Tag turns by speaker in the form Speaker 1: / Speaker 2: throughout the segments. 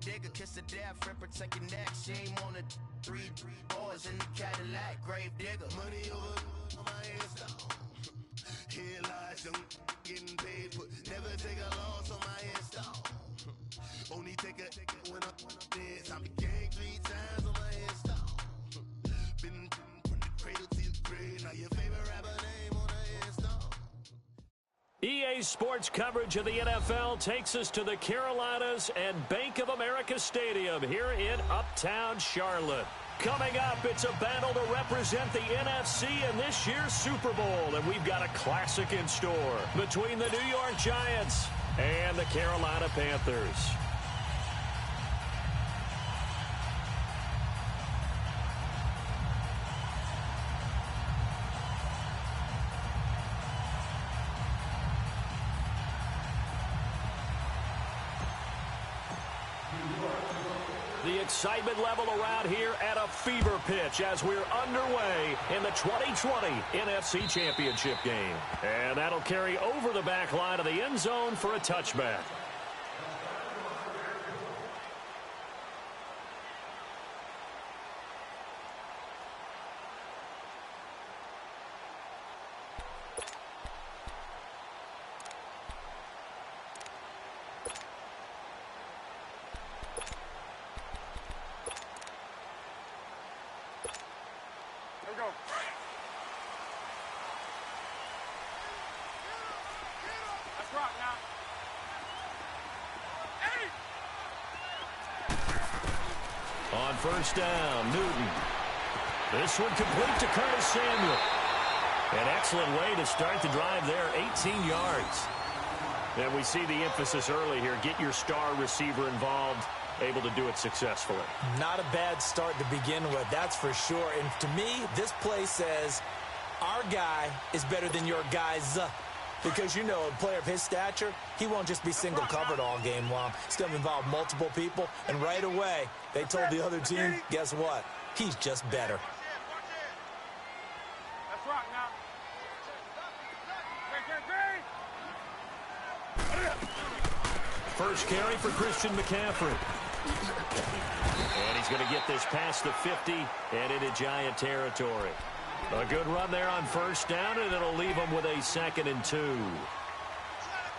Speaker 1: digger, kiss the death, friend, protect your neck. Shame on the three boys in the Cadillac, grave digger. Money over on my install. Here lies young, getting paid, but never take a loss on my install. Only take a when I'm dead. I be gang 3 times on my install. Been from the cradle to the grave. Now your favorite rapper name on the install.
Speaker 2: EA Sports coverage of the NFL takes us to the Carolinas and Bank of America Stadium here in Uptown Charlotte. Coming up, it's a battle to represent the NFC in this year's Super Bowl, and we've got a classic in store between the New York Giants and the Carolina Panthers. The excitement level around here at a fever pitch as we're underway in the 2020 NFC Championship game. And that'll carry over the back line of the end zone for a touchback. On first down, Newton. This one complete to Curtis Samuel. An excellent way to start the drive there, 18 yards. And we see the emphasis early here. Get your star receiver involved, able to do it successfully.
Speaker 3: Not a bad start to begin with, that's for sure. And to me, this play says our guy is better than your guys. Because, you know, a player of his stature, he won't just be single covered all game long. He's going to involve multiple people. And right away, they told the other team, guess what? He's just better.
Speaker 4: That's right now.
Speaker 2: First carry for Christian McCaffrey. And he's going to get this past the 50 and into Giant territory. A good run there on first down, and it'll leave him with a 2nd and 2.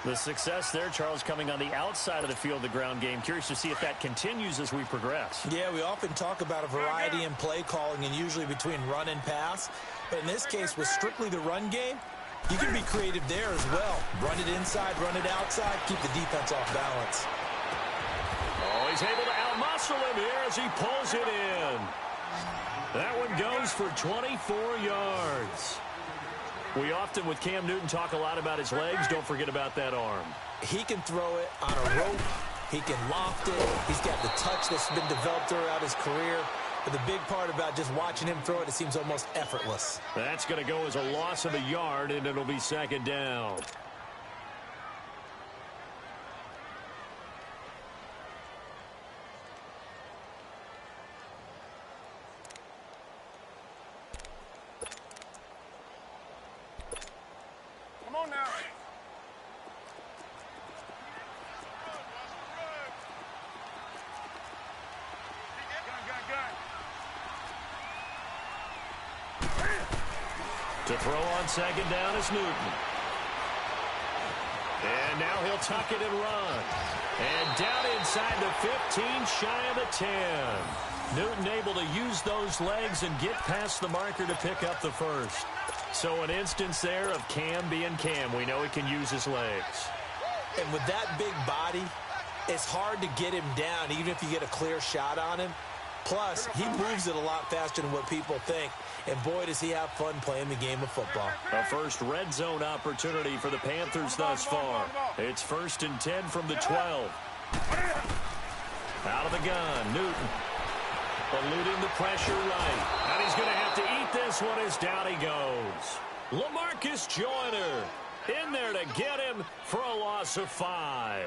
Speaker 5: The success there, Charles, coming on the outside of the field, the ground game. Curious to see if that continues as we progress.
Speaker 3: Yeah, we often talk about a variety in play calling and usually between run and pass. But in this case, with strictly the run game, you can be creative there as well. Run it inside, run it outside, keep the defense off balance.
Speaker 2: Oh, he's able to outmuscle him here as he pulls it in. That one goes for 24 yards. We often, with Cam Newton, talk a lot about his legs. Don't forget about that arm.
Speaker 3: He can throw it on a rope. He can loft it. He's got the touch that's been developed throughout his career. But the big part about just watching him throw it, it seems almost effortless.
Speaker 2: That's going to go as a loss of a yard, and it'll be 2nd down.
Speaker 4: Come on now.
Speaker 2: To throw on 2nd down is Newton. And now he'll tuck it and run. And down inside the 15, shy of the 10. Newton able to use those legs and get past the marker to pick up the first. So an instance there of Cam being Cam. We know he can use his legs.
Speaker 3: And with that big body, it's hard to get him down, even if you get a clear shot on him. Plus, he moves it a lot faster than what people think. And boy, does he have fun playing the game of football.
Speaker 2: A first red zone opportunity for the Panthers thus far. It's 1st and 10 from the 12. Out of the gun, Newton. Eluding the pressure right. And he's going to have to eat this one as down he goes. LaMarcus Joyner in there to get him for a loss of 5.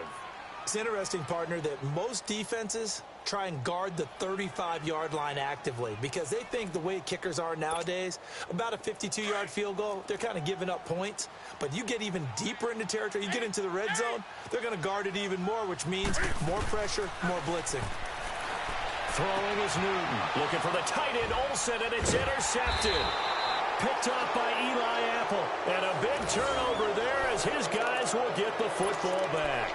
Speaker 3: It's interesting, partner, that most defenses try and guard the 35-yard line actively because they think the way kickers are nowadays, about a 52-yard field goal, they're kind of giving up points. But you get even deeper into territory, you get into the red zone, they're going to guard it even more, which means more pressure, more blitzing.
Speaker 2: Throwing is Newton. Looking for the tight end, Olsen, and it's intercepted. Picked off by Eli Apple. And a big turnover there as his guys will get the football back.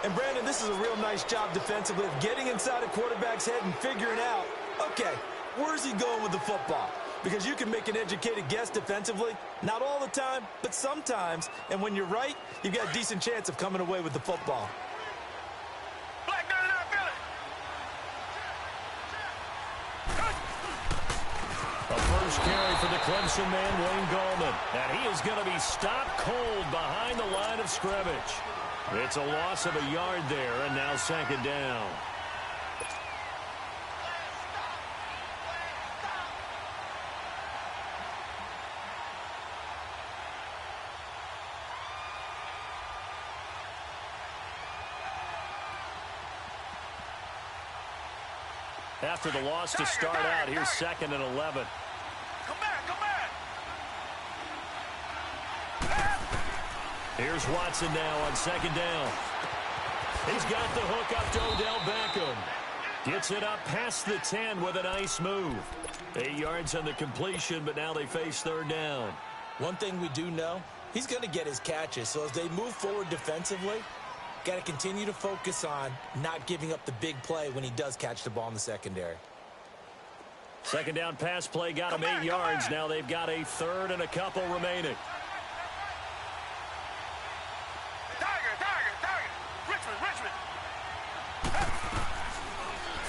Speaker 3: And, Brandon, this is a real nice job defensively of getting inside a quarterback's head and figuring out, okay, where's he going with the football? Because you can make an educated guess defensively. Not all the time, but sometimes. And when you're right, you've got a decent chance of coming away with the football.
Speaker 2: A first carry for the Clemson man, Wayne Gallman. And he is going to be stopped cold behind the line of scrimmage. It's a loss of a yard there, and now second down. After the loss to start out, here's 2nd and 11.
Speaker 1: Come back.
Speaker 2: Here's Watson now on 2nd down. He's got the hook up to Odell Beckham. Gets it up past the 10 with a nice move. 8 yards on the completion, but now they face 3rd down.
Speaker 3: One thing we do know, he's going to get his catches. So as they move forward defensively, got to continue to focus on not giving up the big play when he does catch the ball in the secondary.
Speaker 2: 2nd down pass play got him 8 yards. Now they've got a 3rd and a couple remaining.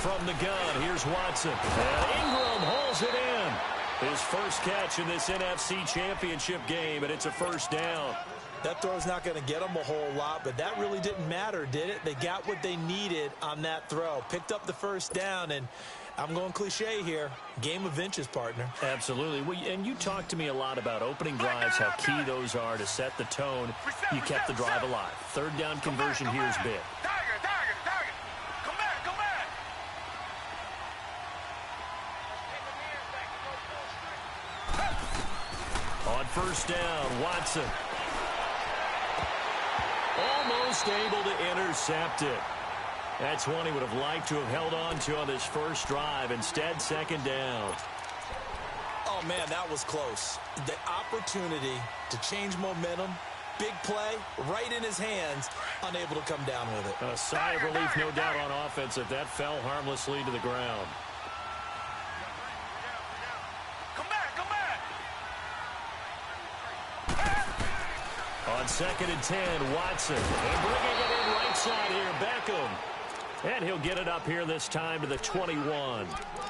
Speaker 2: From the gun, here's Watson. And Ingram holds it in. His first catch in this NFC Championship game, and it's a 1st down.
Speaker 3: That throw's not going to get them a whole lot, but that really didn't matter, did it? They got what they needed on that throw. Picked up the 1st down, and I'm going cliche here. Game of inches, partner.
Speaker 2: Absolutely. Well, and you talked to me a lot about opening drives, how key those are to set the tone. You kept the drive alive. 3rd down conversion here is big. On 1st down, Watson. Almost able to intercept it. That's one he would have liked to have held on to on this first drive. Instead, 2nd down.
Speaker 3: Oh, man, that was close. The opportunity to change momentum, big play, right in his hands, unable to come down with it.
Speaker 2: A sigh of relief, no doubt, on offense if that fell harmlessly to the ground. On 2nd and 10, Watson. And bringing it in right side here, Beckham. And he'll get it up here this time to the 21.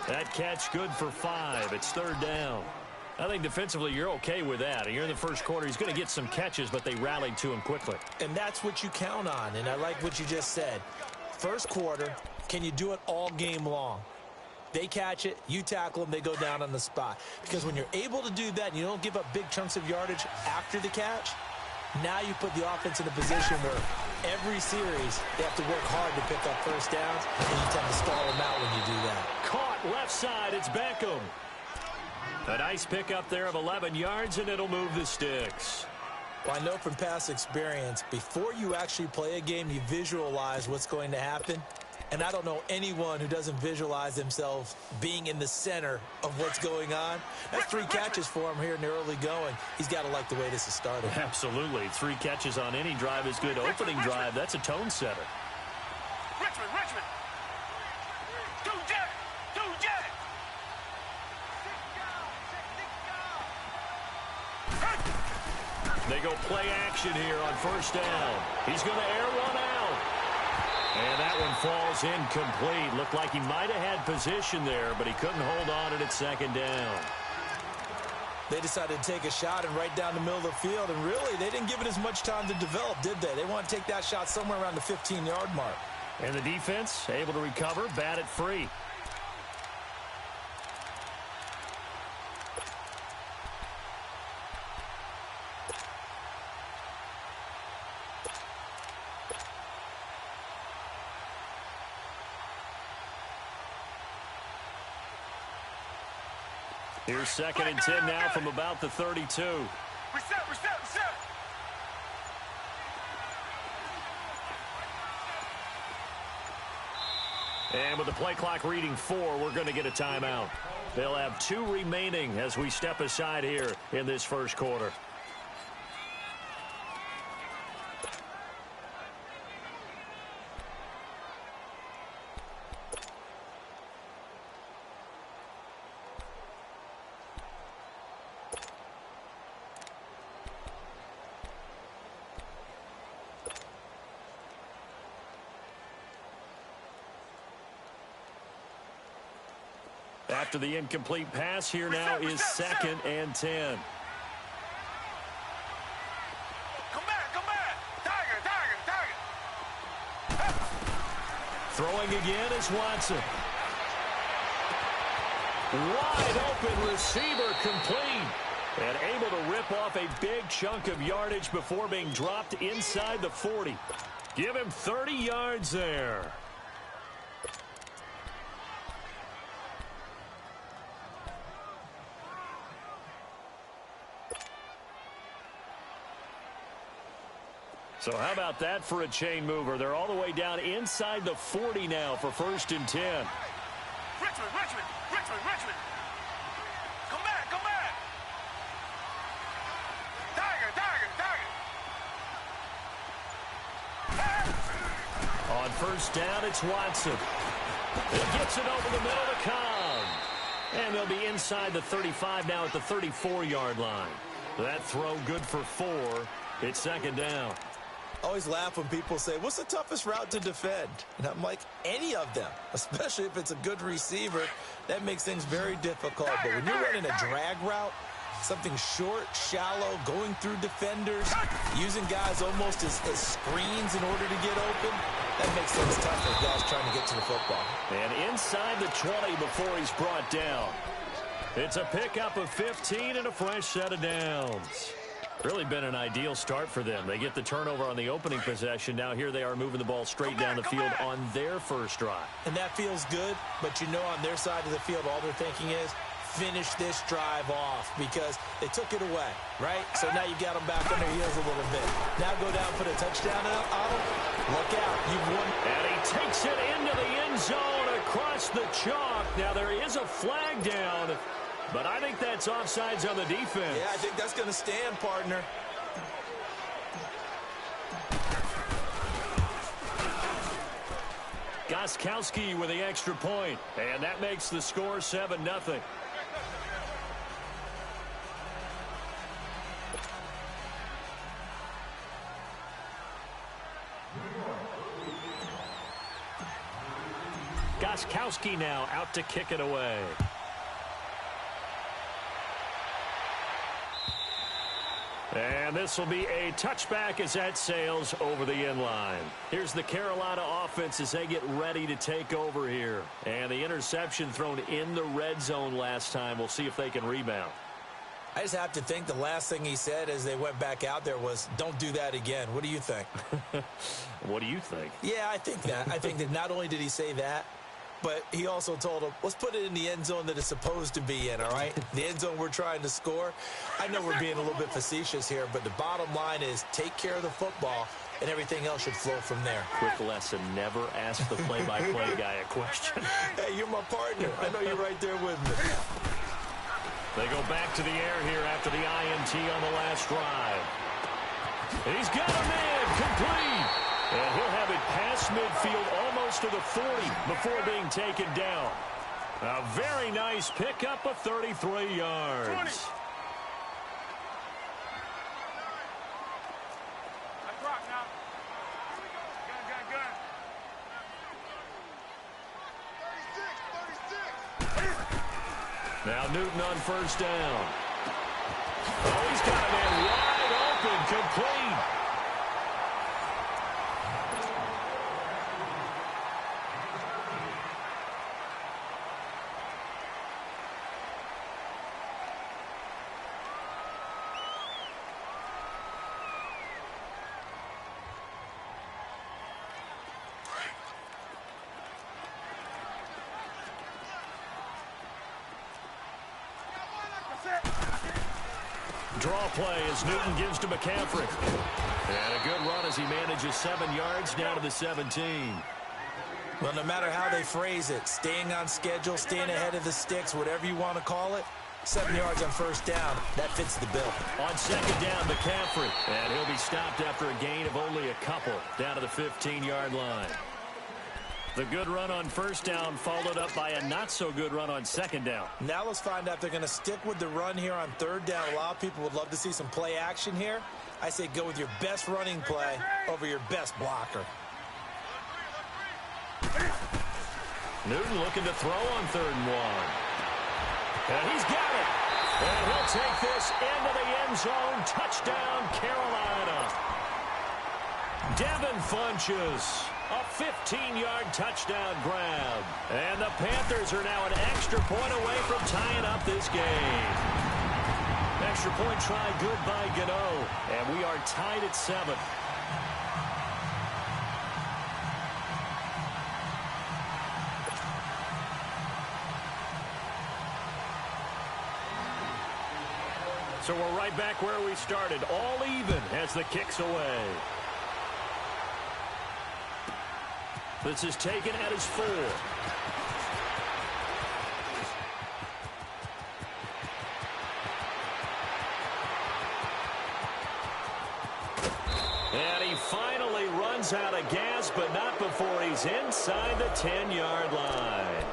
Speaker 2: That catch good for 5. It's 3rd down. I think defensively you're okay with that. You're in the first quarter. He's going to get some catches, but they rallied to him quickly.
Speaker 3: And that's what you count on, and I like what you just said. First quarter, can you do it all game long? They catch it, you tackle them, they go down on the spot. Because when you're able to do that and you don't give up big chunks of yardage after the catch, now you put the offense in a position where every series they have to work hard to pick up 1st downs, and you tend to stall them out when you do that.
Speaker 2: Caught left side, it's Beckham. A nice pickup there of 11 yards, and it'll move the sticks.
Speaker 3: Well, I know from past experience, before you actually play a game, you visualize what's going to happen. And I don't know anyone who doesn't visualize themselves being in the center of what's going on. That's 3 catches for him here in the early going. He's got to like the way this is started.
Speaker 2: Absolutely. 3 catches on any drive is good. Opening drive, that's a tone setter.
Speaker 1: Richmond. Do jet.
Speaker 2: They go play action here on 1st down. He's going to air one out. And that one falls incomplete. Looked like he might have had position there, but he couldn't hold on it at 2nd down.
Speaker 3: They decided to take a shot and right down the middle of the field, and really, they didn't give it as much time to develop, did they? They want to take that shot somewhere around the 15-yard mark.
Speaker 2: And the defense able to recover, bat it free. Here's 2nd and 10 now from about the 32.
Speaker 1: Reset.
Speaker 2: And with the play clock reading 4, we're going to get a timeout. They'll have 2 remaining as we step aside here in this first quarter. After the incomplete pass, here now is 2nd and 10.
Speaker 1: Come back. Tiger.
Speaker 2: Throwing again is Watson. Wide open receiver complete. And able to rip off a big chunk of yardage before being dropped inside the 40. Give him 30 yards there. So how about that for a chain mover? They're all the way down inside the 40 now for 1st and 10.
Speaker 1: Richmond. Come back. Tiger.
Speaker 2: On 1st down, it's Watson. He gets it over the middle to Cobb. And they'll be inside the 35 now at the 34-yard line. That throw good for 4. It's 2nd down.
Speaker 3: I always laugh when people say, what's the toughest route to defend? And I'm like, any of them, especially if it's a good receiver. That makes things very difficult. But when you're running a drag route, something short, shallow, going through defenders, using guys almost as screens in order to get open, that makes things tough for guys trying to get to the football.
Speaker 2: And inside the 20 before he's brought down. It's a pickup of 15 and a fresh set of downs. Really been an ideal start for them. They get the turnover on the opening possession. Now here they are moving the ball straight down the field on their first drive.
Speaker 3: And that feels good, but you know on their side of the field all they're thinking is finish this drive off because they took it away, right? So now you got them back on their heels a little bit. Now go down, put a touchdown on them. Look out, you've won.
Speaker 2: And he takes it into the end zone across the chalk. Now there is a flag down. But I think that's offsides on the defense.
Speaker 3: Yeah, I think that's going to stand, partner.
Speaker 2: Gostkowski with the extra point. And that makes the score 7-0. Gostkowski now out to kick it away. And this will be a touchback as that sails over the end line. Here's the Carolina offense as they get ready to take over here. And the interception thrown in the red zone last time. We'll see if they can rebound.
Speaker 3: I just have to think the last thing he said as they went back out there was, don't do that again. What do you think?
Speaker 2: What do you think?
Speaker 3: Yeah, I think that. I think that not only did he say that, but he also told him, let's put it in the end zone that it's supposed to be in, all right? The end zone we're trying to score. I know we're being a little bit facetious here, but the bottom line is take care of the football, and everything else should flow from there.
Speaker 2: Quick lesson, never ask the play-by-play guy a question.
Speaker 3: Hey, you're my partner. I know you're right there with me.
Speaker 2: They go back to the air here after the INT on the last drive. He's got a man complete. And he'll have it past midfield almost to the 40 before being taken down. A very nice pickup of 33 yards.
Speaker 1: 20.
Speaker 2: Now Newton on first down. Oh, he's got a man wide open, complete. Draw play as Newton gives to McCaffrey. And a good run as he manages 7 yards down to the 17.
Speaker 3: Well, no matter how they phrase it, staying on schedule, staying ahead of the sticks, whatever you want to call it, 7 yards on first down, that fits the bill.
Speaker 2: On second down, McCaffrey. And he'll be stopped after a gain of only a couple down to the 15-yard line. The good run on first down followed up by a not-so-good run on second down.
Speaker 3: Now let's find out if they're going to stick with the run here on third down. A lot of people would love to see some play action here. I say go with your best running play over your best blocker.
Speaker 2: Newton looking to throw on 3rd and 1. And he's got it. And he'll take this into the end zone. Touchdown, Carolina. Devin Funchess. A 15-yard touchdown grab. And the Panthers are now an extra point away from tying up this game. Extra point try good by GhOsT. And we are tied at 7. So we're right back where we started. All even as the kick's away. This is taken at his 4. And he finally runs out of gas, but not before he's inside the 10-yard line.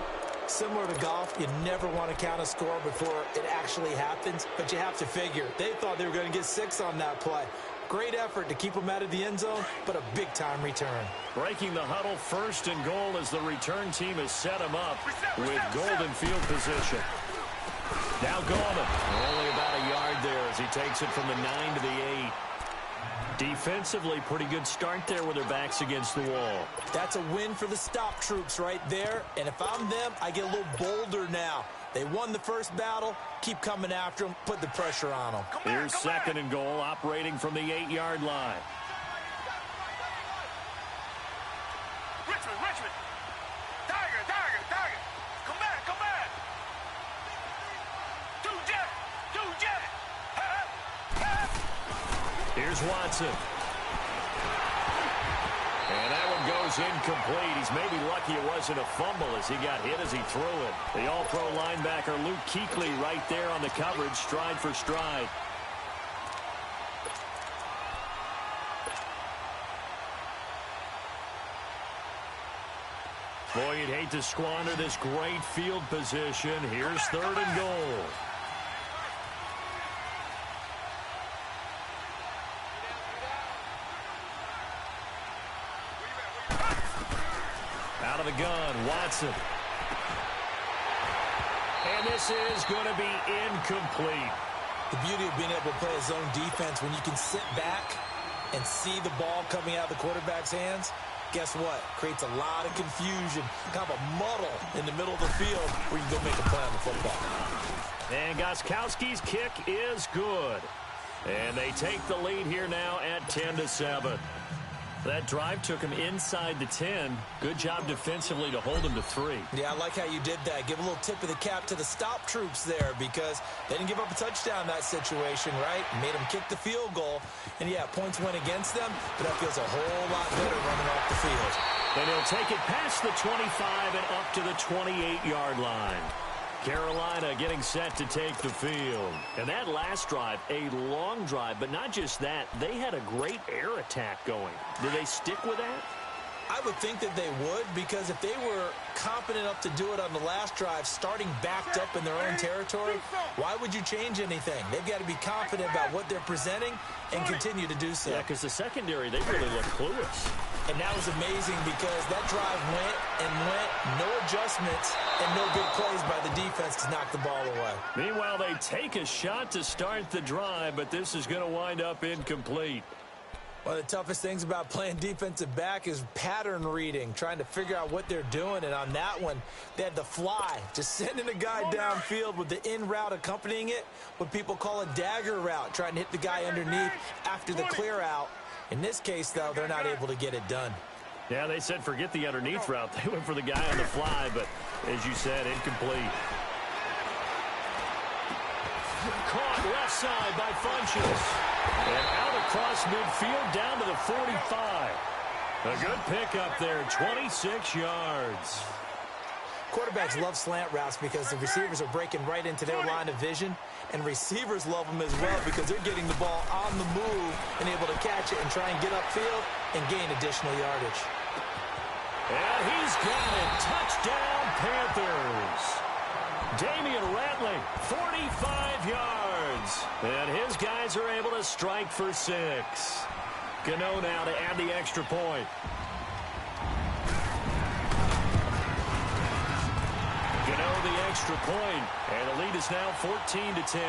Speaker 3: Similar to golf, you never want to count a score before it actually happens, but you have to figure. They thought they were going to get 6 on that play. Great effort to keep them out of the end zone, but a big-time return.
Speaker 2: Breaking the huddle, 1st and goal as the return team has set him up with golden field position. Now Gallman, only about a yard there as he takes it from the 9 to the 8. Defensively, pretty good start there with their backs against the wall.
Speaker 3: That's a win for the stop troops right there, and if I'm them, I get a little bolder now. They won the first battle. Keep coming after them. Put the pressure on them.
Speaker 2: Here's 2nd and goal, operating from the 8-yard line.
Speaker 1: Richmond. Tiger. Come back. Do jet.
Speaker 2: Here's Watson. And that one goes incomplete. He's maybe lucky it wasn't a fumble as he got hit as he threw it. The all-pro linebacker Luke Kuechly right there on the coverage, stride for stride. Boy, you'd hate to squander this great field position. Here's 3rd and goal. Out of the gun, Watson. And this is going to be incomplete.
Speaker 3: The beauty of being able to play a zone defense when you can sit back and see the ball coming out of the quarterback's hands, guess what? Creates a lot of confusion, kind of a muddle in the middle of the field where you can go make a play on the football.
Speaker 2: And Gostkowski's kick is good. And they take the lead here now at 10-7. That drive took him inside the 10. Good job defensively to hold him to 3.
Speaker 3: Yeah, I like how you did that. Give a little tip of the cap to the stop troops there because they didn't give up a touchdown in that situation, right? Made them kick the field goal. And, yeah, points went against them, but that feels a whole lot better running off the field.
Speaker 2: And he'll take it past the 25 and up to the 28-yard line. Carolina getting set to take the field. And that last drive, a long drive, but not just that. They had a great air attack going. Do they stick with that?
Speaker 3: I would think that they would because if they were confident enough to do it on the last drive, starting backed up in their own territory, why would you change anything? They've got to be confident about what they're presenting and continue to do so.
Speaker 2: Yeah, because the secondary, they really look clueless.
Speaker 3: And that was amazing because that drive went, no adjustments, and no big plays by the defense to knock the ball away.
Speaker 2: Meanwhile, they take a shot to start the drive, but this is going to wind up incomplete.
Speaker 3: One of the toughest things about playing defensive back is pattern reading, trying to figure out what they're doing. And on that one, they had the fly, just sending a guy downfield with the in route accompanying it, what people call a dagger route, trying to hit the guy underneath after the clear out. In this case, though, they're not able to get it done.
Speaker 2: Yeah, they said forget the underneath route. They went for the guy on the fly, but as you said, incomplete. Caught left side by Funches. And out across midfield down to the 45. A good pickup there, 26 yards.
Speaker 3: Quarterbacks love slant routes because the receivers are breaking right into their line of vision, and receivers love them as well because they're getting the ball on the move and able to catch it and try and get upfield and gain additional yardage.
Speaker 2: And he's got it. Touchdown, Panthers. Damian Ratley, 45 yards. And his guys are able to strike for 6. Gano now to add the extra point. Gano the extra point, and the lead is now 14-10.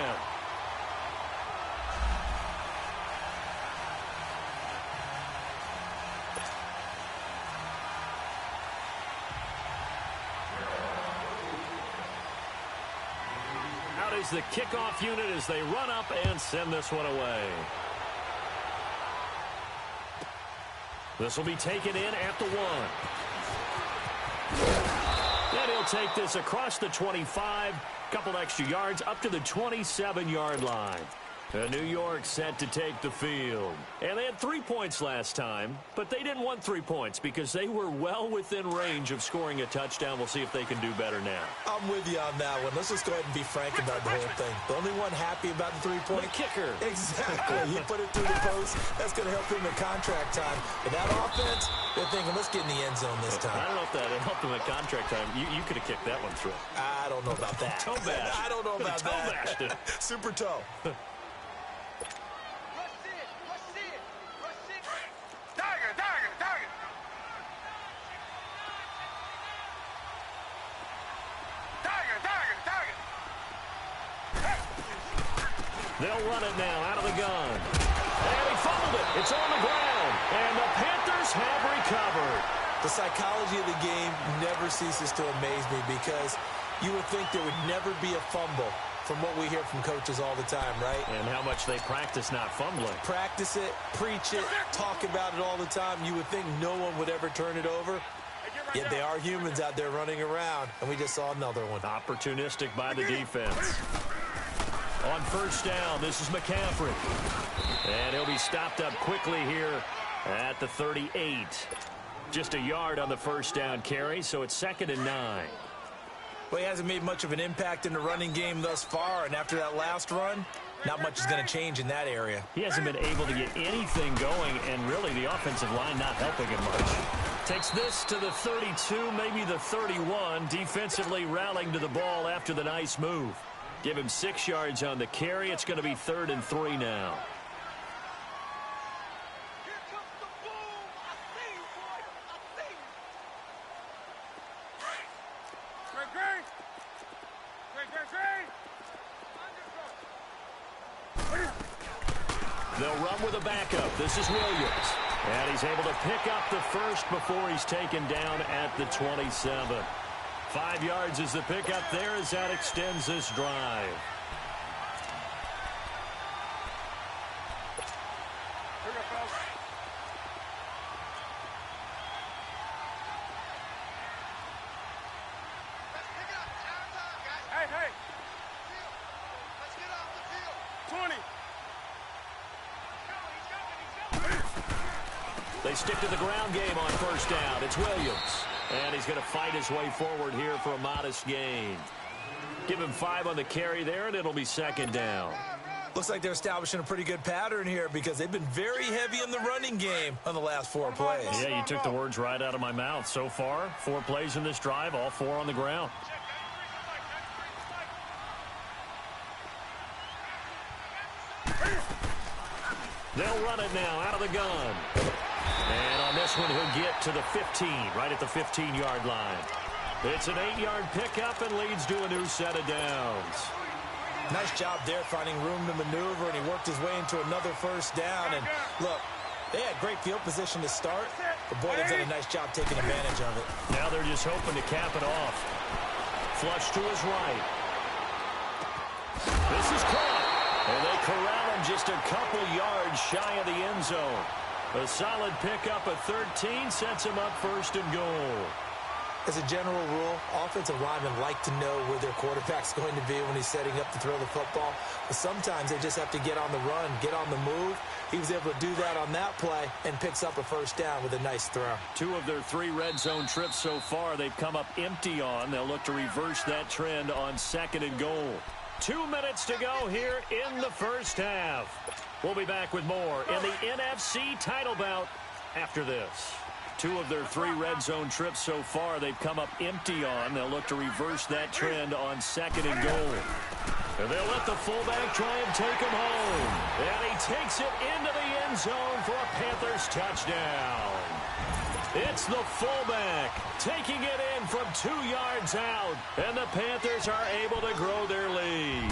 Speaker 2: Out is the kickoff unit as they run up and send this one away. This will be taken in at the 1. Then he'll take this across the 25, couple extra yards up to the 27-yard line. New York set to take the field. And they had 3 points last time, but they didn't want 3 points because they were well within range of scoring a touchdown. We'll see if they can do better now.
Speaker 3: I'm with you on that one. Let's just go ahead and be frank about the whole thing. The only one happy about the 3-point.
Speaker 2: The kicker.
Speaker 3: Exactly. He put it through the post. That's going to help him in contract time. But that offense, they're thinking, let's get in the end zone this time.
Speaker 2: I don't know if that helped him at contract time. You could have kicked that one through.
Speaker 3: I don't know about that.
Speaker 2: Toe bash.
Speaker 3: I don't know about
Speaker 2: toe
Speaker 3: that.
Speaker 2: Bashed it.
Speaker 3: Super toe.
Speaker 2: They'll run it now out of the gun. And he fumbled it. It's on the ground. And the Panthers have recovered.
Speaker 3: The psychology of the game never ceases to amaze me because you would think there would never be a fumble from what we hear from coaches all the time, right?
Speaker 2: And how much they practice not fumbling.
Speaker 3: Practice it, preach it, talk about it all the time. You would think no one would ever turn it over. Yet they are humans out there running around, and we just saw another one.
Speaker 2: Opportunistic by the defense. On first down, this is McCaffrey. And he'll be stopped up quickly here at the 38. Just a yard on the first down carry, so it's 2nd and 9.
Speaker 3: Well, he hasn't made much of an impact in the running game thus far, and after that last run, not much is going to change in that area.
Speaker 2: He hasn't been able to get anything going, and really the offensive line not helping him much. Takes this to the 32, maybe the 31, defensively rallying to the ball after the nice move. Give him 6 yards on the carry. It's going to be 3rd and 3 now. They'll run with a backup. This is Williams. And he's able to pick up the first before he's taken down at the 27. 5 yards is the pickup there as that extends this drive.
Speaker 4: Hey. Let's get off the field. 20.
Speaker 2: They stick to the ground game on first down. It's Williams. And he's going to fight his way forward here for a modest gain. Give him 5 on the carry there, and it'll be 2nd down.
Speaker 3: Looks like they're establishing a pretty good pattern here because they've been very heavy in the running game on the last 4 plays.
Speaker 2: Yeah, you took the words right out of my mouth. So far, 4 plays in this drive, all 4 on the ground. They'll run it now out of the gun. And on this one, he'll get to the 15, right at the 15-yard line. It's an 8-yard pickup and leads to a new set of downs.
Speaker 3: Nice job there finding room to maneuver, and he worked his way into another first down. And look, they had great field position to start, but boy, they've done a nice job taking advantage of it.
Speaker 2: Now they're just hoping to cap it off. Flush to his right. This is caught. And they corral him just a couple yards shy of the end zone. A solid pickup at 13 sets him up 1st and goal.
Speaker 3: As a general rule, offensive linemen like to know where their quarterback's going to be when he's setting up to throw the football. But sometimes they just have to get on the run, get on the move. He was able to do that on that play and picks up a first down with a nice throw. 2 of their 3 red zone trips so far, they've come up empty on. They'll look to reverse that trend on 2nd and goal.
Speaker 2: 2 minutes to go here in the first half. We'll be back with more in the NFC title bout after this. 2 of their 3 red zone trips so far, they've come up empty on. They'll look to reverse that trend on 2nd and goal. And they'll let the fullback try and take him home. And he takes it into the end zone for a Panthers touchdown. It's the fullback taking it in from 2 yards out. And the Panthers are able to grow their lead.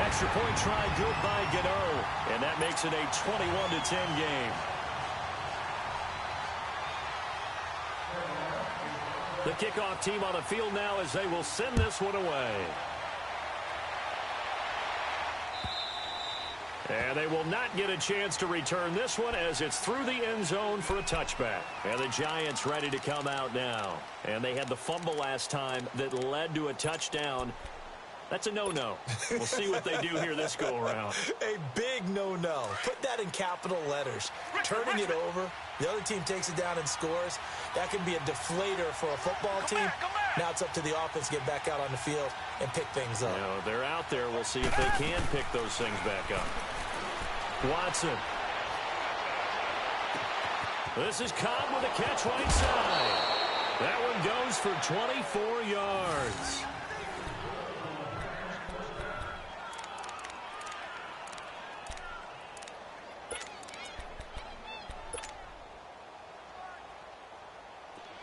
Speaker 2: Extra point try good by GhOsT. And that makes it a 21-10 game. The kickoff team on the field now as they will send this one away. And they will not get a chance to return this one as it's through the end zone for a touchback. And the Giants ready to come out now. And they had the fumble last time that led to a touchdown. That's a no-no. We'll see what they do here this go-around.
Speaker 3: A big no-no. Put that in capital letters. Turning it over, the other team takes it down and scores. That can be a deflator for a football team. Now it's up to the offense to get back out on the field and pick things up.
Speaker 2: You know, they're out there. We'll see if they can pick those things back up. Watson. This is Cobb with a catch right side. That one goes for 24 yards.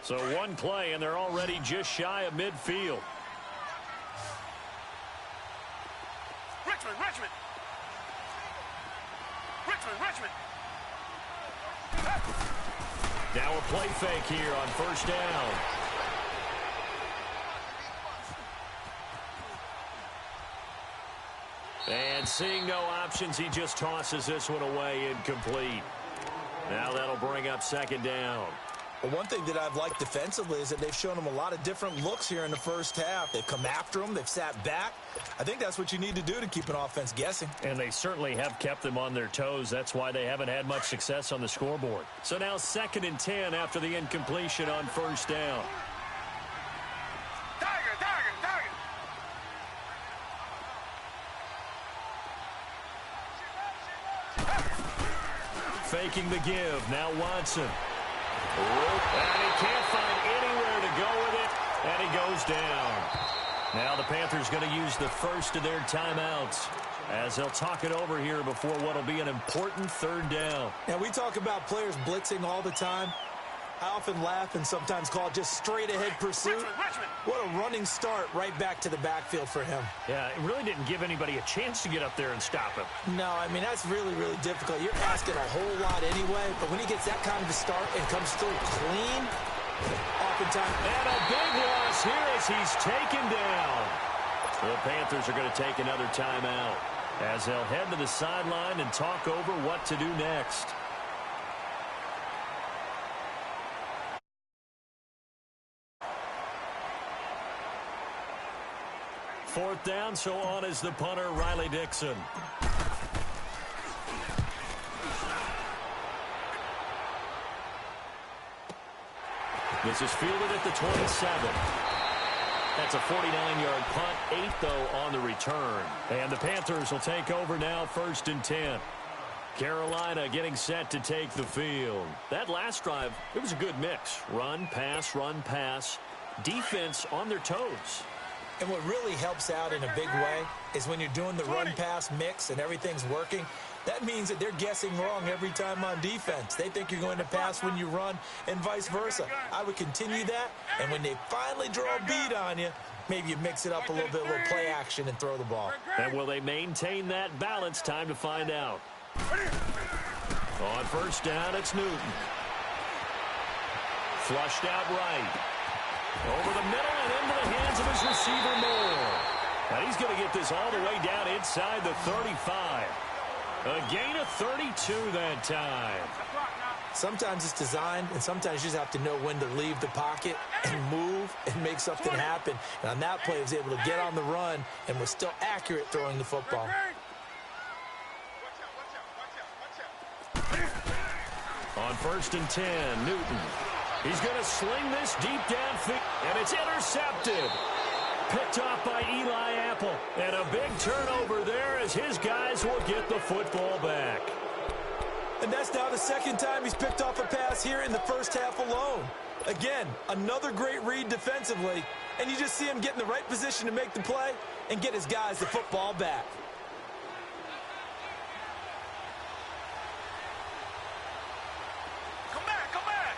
Speaker 2: So one play, and they're already just shy of midfield.
Speaker 4: Richmond.
Speaker 2: Now a play fake here on first down. And seeing no options, he just tosses this one away incomplete. Now that'll bring up 2nd down.
Speaker 3: Well, one thing that I've liked defensively is that they've shown them a lot of different looks here in the first half. They've come after them. They've sat back. I think that's what you need to do to keep an offense guessing.
Speaker 2: And they certainly have kept them on their toes. That's why they haven't had much success on the scoreboard. So now 2nd and 10 after the incompletion on first down.
Speaker 4: Tiger.
Speaker 2: Faking the give. Now Watson. And he can't find anywhere to go with it. And he goes down. Now the Panthers going to use the first of their timeouts as they'll talk it over here before what will be an important 3rd down.
Speaker 3: Now, we talk about players blitzing all the time. I often laugh and sometimes call it just straight-ahead pursuit.
Speaker 4: Richmond.
Speaker 3: What a running start right back to the backfield for him.
Speaker 2: Yeah, it really didn't give anybody a chance to get up there and stop him.
Speaker 3: No, I mean, that's really, really difficult. You're asking a whole lot anyway, but when he gets that kind of a start and comes through clean, oftentimes.
Speaker 2: And a big loss here as he's taken down. The Panthers are going to take another timeout as they'll head to the sideline and talk over what to do next. Fourth down, so on is the punter, Riley Dixon. This is fielded at the 27. That's a 49-yard punt, 8 though on the return. And the Panthers will take over now, 1st and 10. Carolina getting set to take the field. That last drive, it was a good mix. Run, pass, defense on their toes.
Speaker 3: And what really helps out in a big way is when you're doing the run-pass mix and everything's working, that means that they're guessing wrong every time on defense. They think you're going to pass when you run and vice versa. I would continue that, and when they finally draw a beat on you, maybe you mix it up a little bit, a little play action, and throw the ball.
Speaker 2: And will they maintain that balance? Time to find out. On first down, it's Newton. Flushed out right. Over the middle and into the hands of his receiver, Moore. And he's going to get this all the way down inside the 35. A gain of 32 that time.
Speaker 3: Sometimes it's designed, and sometimes you just have to know when to leave the pocket and move and make something happen. And on that play, he was able to get on the run and was still accurate throwing the football.
Speaker 2: On 1st and 10, Newton. He's going to sling this deep downfield, and it's intercepted. Picked off by Eli Apple. And a big turnover there as his guys will get the football back.
Speaker 3: And that's now the second time he's picked off a pass here in the first half alone. Again, another great read defensively, and you just see him get in the right position to make the play and get his guys the football back.
Speaker 4: Come back, come back.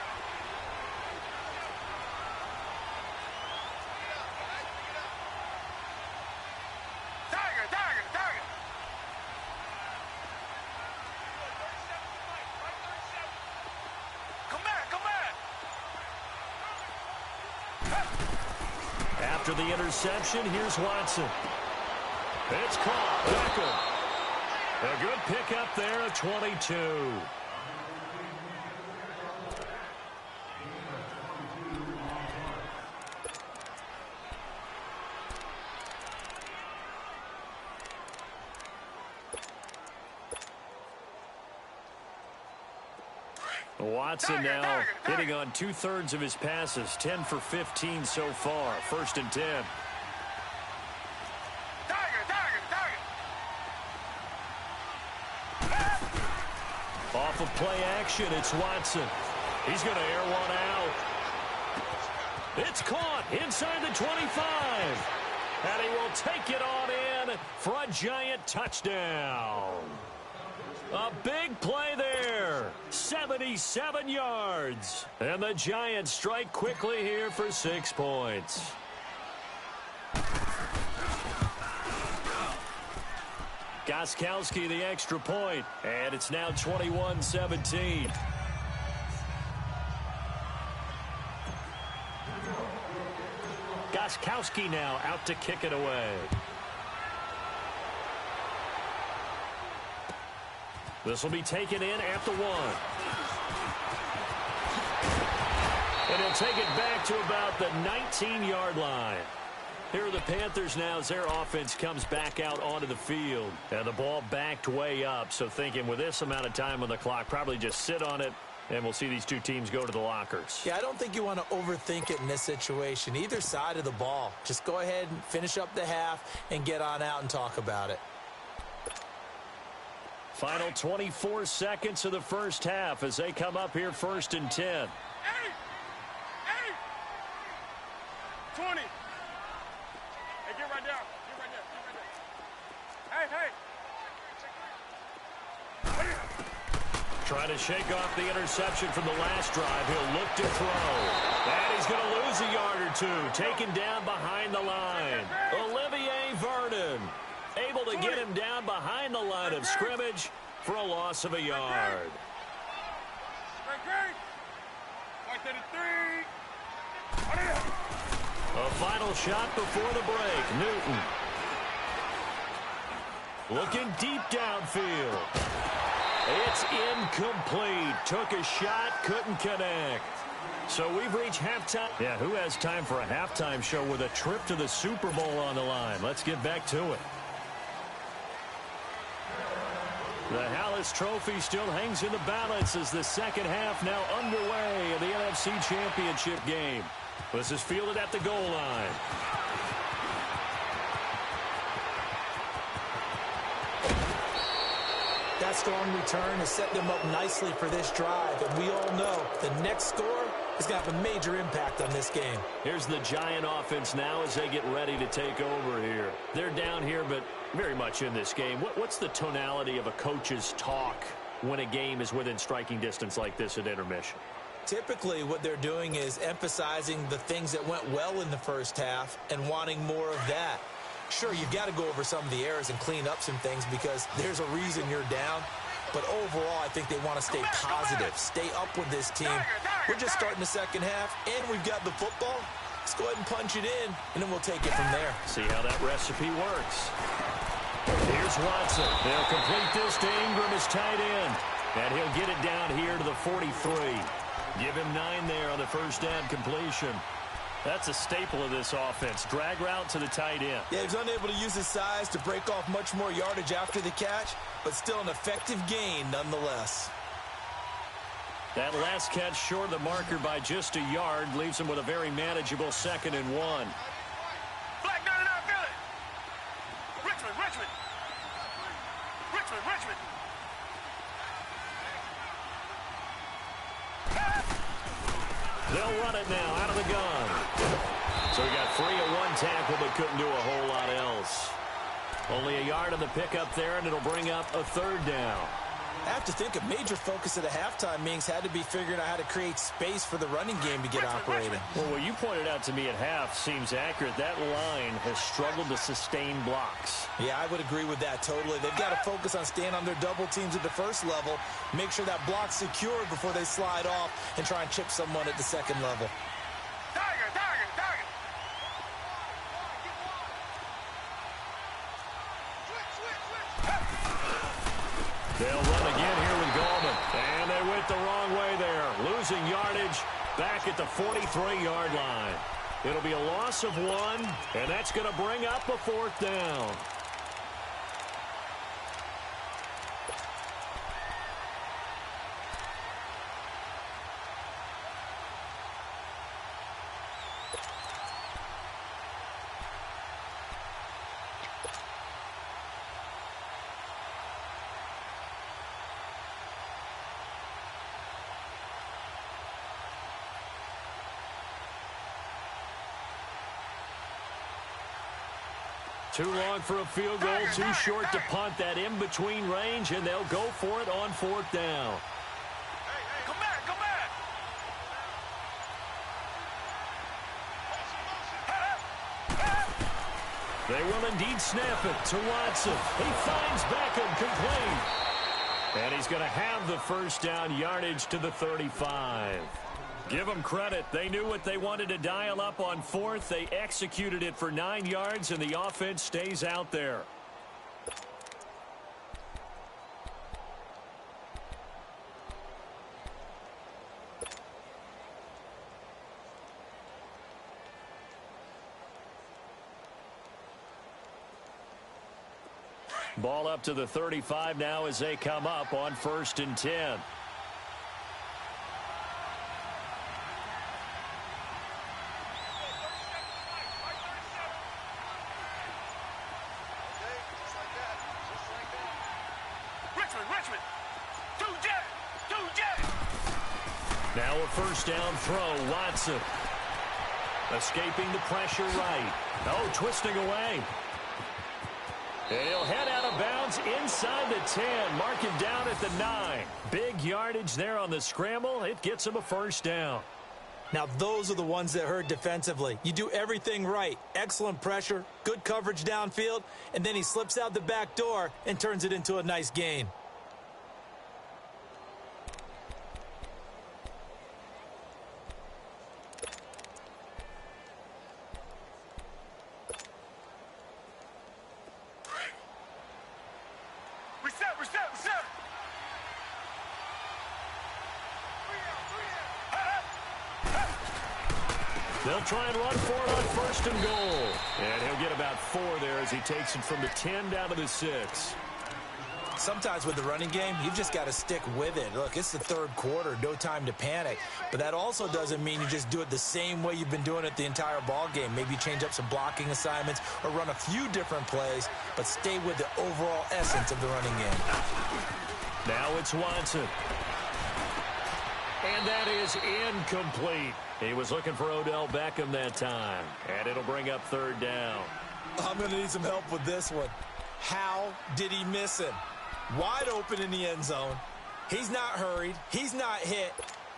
Speaker 4: Tiger, tiger, tiger. Come back, come back.
Speaker 2: After the interception, here's Watson. It's caught. Beckham. A good pickup there at 22. Watson now hitting on 2/3 of his passes, 10 for 15 so far. 1st and 10. Off of play action, it's Watson. He's going to air one out. It's caught inside the 25. And he will take it on in for a giant touchdown. A big play there. 77 yards. And the Giants strike quickly here for 6 points. Gostkowski the extra point. And it's now 21-17. Gostkowski now out to kick it away. This will be taken in at the 1. And he'll take it back to about the 19-yard line. Here are the Panthers now as their offense comes back out onto the field. And the ball backed way up. So thinking with this amount of time on the clock, probably just sit on it, and we'll see these two teams go to the lockers.
Speaker 3: Yeah, I don't think you want to overthink it in this situation. Either side of the ball. Just go ahead and finish up the half and get on out and talk about it.
Speaker 2: Final 24 seconds of the first half as they come up here 1st and 10.
Speaker 4: 20. Hey, get right down. Get right there. Get right there. Hey.
Speaker 2: Trying to shake off the interception from the last drive. He'll look to throw. And he's going to lose a yard or two. Taken down behind the line. Olivier Vernon able to get him down behind the line of scrimmage for a loss of a yard. A final shot before the break. Newton. Looking deep downfield. It's incomplete. Took a shot, couldn't connect. So we've reached halftime. Yeah, who has time for a halftime show with a trip to the Super Bowl on the line? Let's get back to it. The Hallis Trophy still hangs in the balance as the second half now underway in the NFC Championship game. This is fielded at the goal line.
Speaker 3: That strong return has set them up nicely for this drive, and we all know the next score is going to have a major impact on this game.
Speaker 2: Here's the Giant offense now as they get ready to take over here. They're down here, but very much in this game. What's the tonality of a coach's talk when a game is within striking distance like this at intermission?
Speaker 3: Typically, what they're doing is emphasizing the things that went well in the first half and wanting more of that. Sure, you've got to go over some of the errors and clean up some things because there's a reason you're down. But overall, I think they want to stay positive, stay up with this team. We're just starting the second half, and we've got the football. Let's go ahead and punch it in, and then we'll take it from there.
Speaker 2: See how that recipe works. Here's Watson. They'll complete this to Ingram as tight end. And he'll get it down here to the 43. Give him 9 there on the first down completion.
Speaker 5: That's a staple of this offense. Drag route to the tight end.
Speaker 3: Yeah, he's unable to use his size to break off much more yardage after the catch, but still an effective gain nonetheless.
Speaker 2: That last catch short of the marker by just a yard leaves him with a very manageable 2nd and 1.
Speaker 4: Black 99, feel it. Richmond.
Speaker 2: They'll run it now out of the gun. So he got free of 1 tackle but couldn't do a whole lot else. Only a yard on the pickup there, and it'll bring up a 3rd down.
Speaker 3: I have to think a major focus of the halftime meetings had to be figuring out how to create space for the running game to get operating.
Speaker 5: Well, what you pointed out to me at half seems accurate. That line has struggled to sustain blocks.
Speaker 3: Yeah, I would agree with that totally. They've got to focus on staying on their double teams at the first level, make sure that block's secured before they slide off and try and chip someone at the second level.
Speaker 4: Tiger.
Speaker 2: They'll run again here with Gallman. And they went the wrong way there. Losing yardage back at the 43-yard line. It'll be a loss of 1, and that's going to bring up a 4th down. Too long for a field goal, too short to punt that in-between range, and they'll go for it on 4th down.
Speaker 4: Hey, come back.
Speaker 2: They will indeed snap it to Watson. He finds Beckham complete. And he's going to have the first down, yardage to the 35. Give them credit. They knew what they wanted to dial up on 4th. They executed it for 9 yards, and the offense stays out there. Ball up to the 35 now as they come up on 1st and 10.
Speaker 4: Richmond. Two jet.
Speaker 2: Now a first down throw. Watson escaping the pressure right. Oh, twisting away. And he'll head out of bounds inside the 10. Mark him down at the 9. Big yardage there on the scramble. It gets him a first down.
Speaker 3: Now, those are the ones that hurt defensively. You do everything right. Excellent pressure, good coverage downfield, and then he slips out the back door and turns it into a nice gain.
Speaker 4: Reset.
Speaker 2: They'll try and run for it on 1st and goal. And he'll get about 4 there as he takes it from the 10 down to the 6.
Speaker 3: Sometimes with the running game, you've just got to stick with it. Look, it's the 3rd quarter, no time to panic. But that also doesn't mean you just do it the same way you've been doing it the entire ball game. Maybe change up some blocking assignments or run a few different plays, but stay with the overall essence of the running game.
Speaker 2: Now it's Watson. And that is incomplete. He was looking for Odell Beckham that time. And it'll bring up 3rd down.
Speaker 3: I'm going to need some help with this one. How did he miss him? Wide open in the end zone. He's not hurried. He's not hit.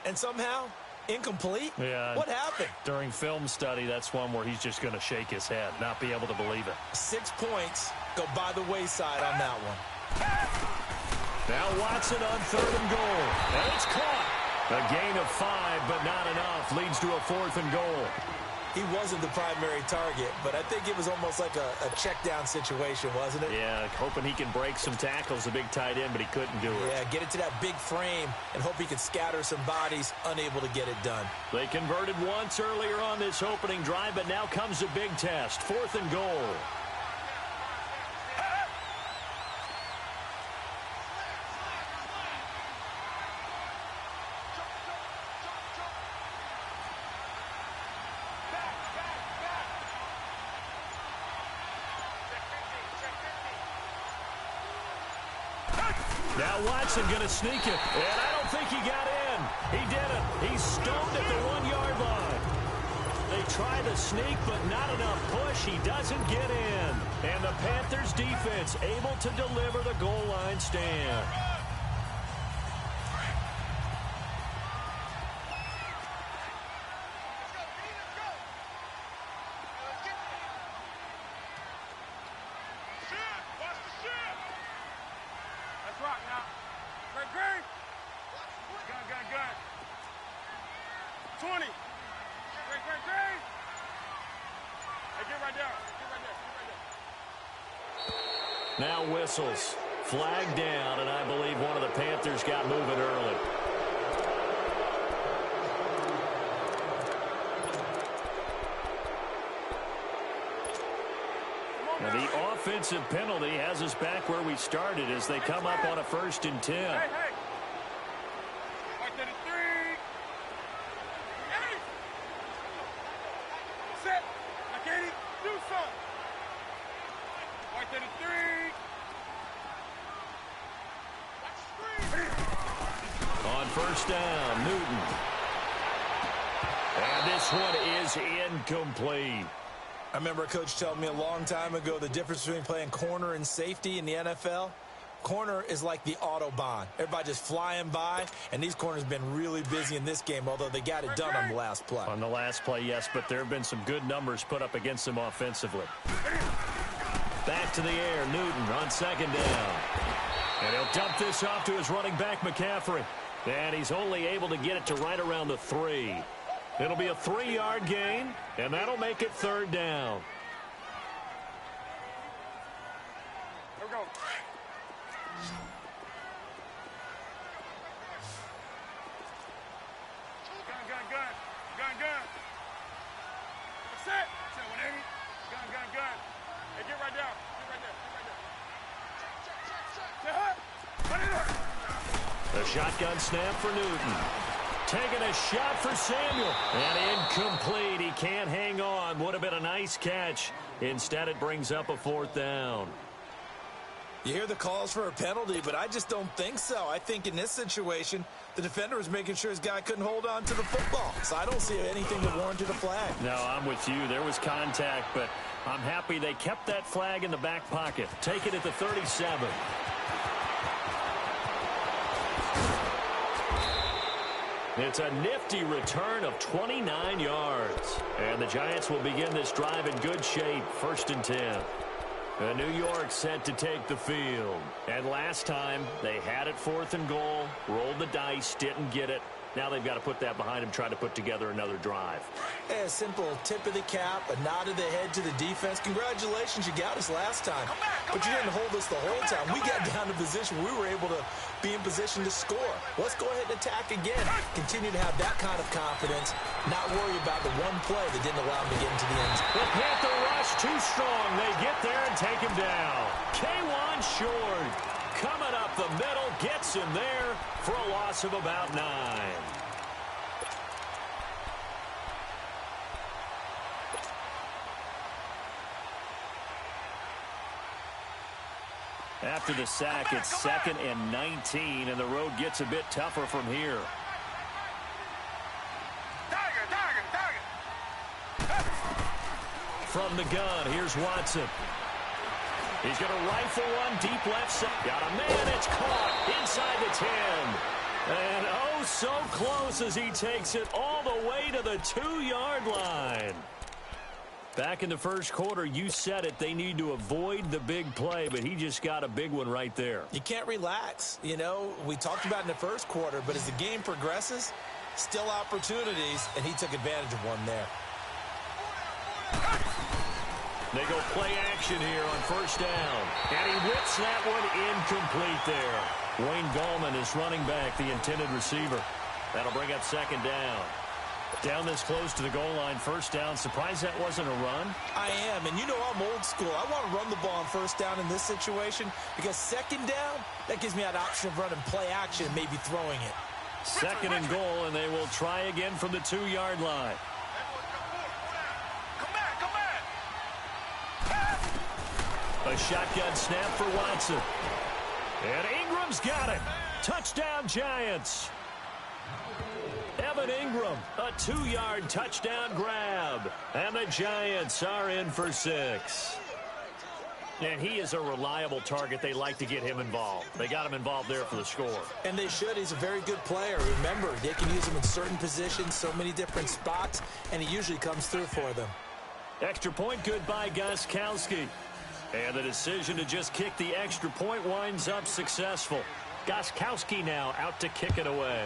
Speaker 3: And somehow, incomplete?
Speaker 5: Yeah.
Speaker 3: What happened?
Speaker 5: During film study, that's one where he's just going to shake his head, not be able to believe it.
Speaker 3: 6 points go by the wayside on that one.
Speaker 2: Now Watson on 3rd and goal. And it's caught. A gain of 5, but not enough. Leads to a 4th and goal.
Speaker 3: he wasn't the primary target, but I think it was almost like a check-down situation, wasn't it?
Speaker 5: Yeah, hoping he can break some tackles, a big tight end, but he couldn't do it.
Speaker 3: Yeah, get it to that big frame and hope he could scatter some bodies, unable to get it done.
Speaker 2: They converted once earlier on this opening drive, but now comes a big test. 4th and goal. Now Watson going to sneak it, and I don't think he got in. He didn't. He's stoned at the 1-yard line. They try the sneak, but not enough push. He doesn't get in. And the Panthers defense able to deliver the goal line stand. Now whistles. Flag down, and I believe one of the Panthers got moving early. Now the offensive penalty has us back where we started as they come up on a 1st and 10.
Speaker 4: Hey. Set. I can't even do something. White 33.
Speaker 2: On 1st down, Newton. And this one is incomplete.
Speaker 3: I remember a coach telling me a long time ago the difference between playing corner and safety in the NFL. Corner is like the Autobahn. Everybody just flying by, and these corners have been really busy in this game, although they got it done on the last play.
Speaker 2: On the last play, yes, but there have been some good numbers put up against them offensively. Back to the air, Newton on 2nd down. And he'll dump this off to his running back, McCaffrey. And he's only able to get it to right around the 3. It'll be a 3-yard gain, and that'll make it 3rd down.
Speaker 4: Here we go. Gun. Set. 180. Gun. Hey, get right down.
Speaker 2: The shotgun snap for Newton. Taking a shot for Samuel. And incomplete. He can't hang on. Would have been a nice catch. Instead, it brings up a 4th down.
Speaker 3: You hear the calls for a penalty, but I just don't think so. I think in this situation, the defender was making sure his guy couldn't hold on to the football. So I don't see anything that warranted a flag.
Speaker 2: No, I'm with you. There was contact, but I'm happy they kept that flag in the back pocket. Take it at the 37. It's a nifty return of 29 yards. And the Giants will begin this drive in good shape. 1st and 10. New York set to take the field. And last time, they had it 4th and goal, rolled the dice, didn't get it. Now they've got to put that behind them, try to put together another drive.
Speaker 3: A simple tip of the cap, a nod of the head to the defense. Congratulations, you got us last time. But you didn't hold us the whole time. We got down to position. We were able to be in position to score. Let's go ahead and attack again. Continue to have that kind of confidence. Not worry about the one play that didn't allow them to get into the end zone.
Speaker 2: The Panther rush too strong. They get there and take him down. K1 Short coming up the middle, gets him there for a loss of about 9. After the sack, it's 2nd and 19, and the road gets a bit tougher from here. From the gun, here's Watson. He's going to rifle one deep left side. Got a man, it's caught inside the 10. And oh, so close as he takes it all the way to the 2-yard line. Back in the first quarter, you said it, they need to avoid the big play, but he just got a big one right there.
Speaker 3: You can't relax. You know, we talked about in the first quarter, but as the game progresses, still opportunities, and he took advantage of one there.
Speaker 2: They go play action here on first down. And he whips that one incomplete there. Wayne Gallman is running back, the intended receiver. That'll bring up second down. Down this close to the goal line, first down. Surprised that wasn't a run?
Speaker 3: I am, and you know I'm old school. I want to run the ball on first down in this situation because second down, that gives me that option of running play action and maybe throwing it.
Speaker 2: Second and goal, and they will try again from the 2-yard line. A shotgun snap for Watson. And Ingram's got it. Touchdown, Giants. Evan Ingram, a 2-yard touchdown grab. And the Giants are in for 6. And he is a reliable target. They like to get him involved. They got him involved there for the score.
Speaker 3: And they should. He's a very good player. Remember, they can use him in certain positions, so many different spots, and he usually comes through for them.
Speaker 2: Extra point good by Gostkowski. And the decision to just kick the extra point winds up successful. Gostkowski now out to kick it away.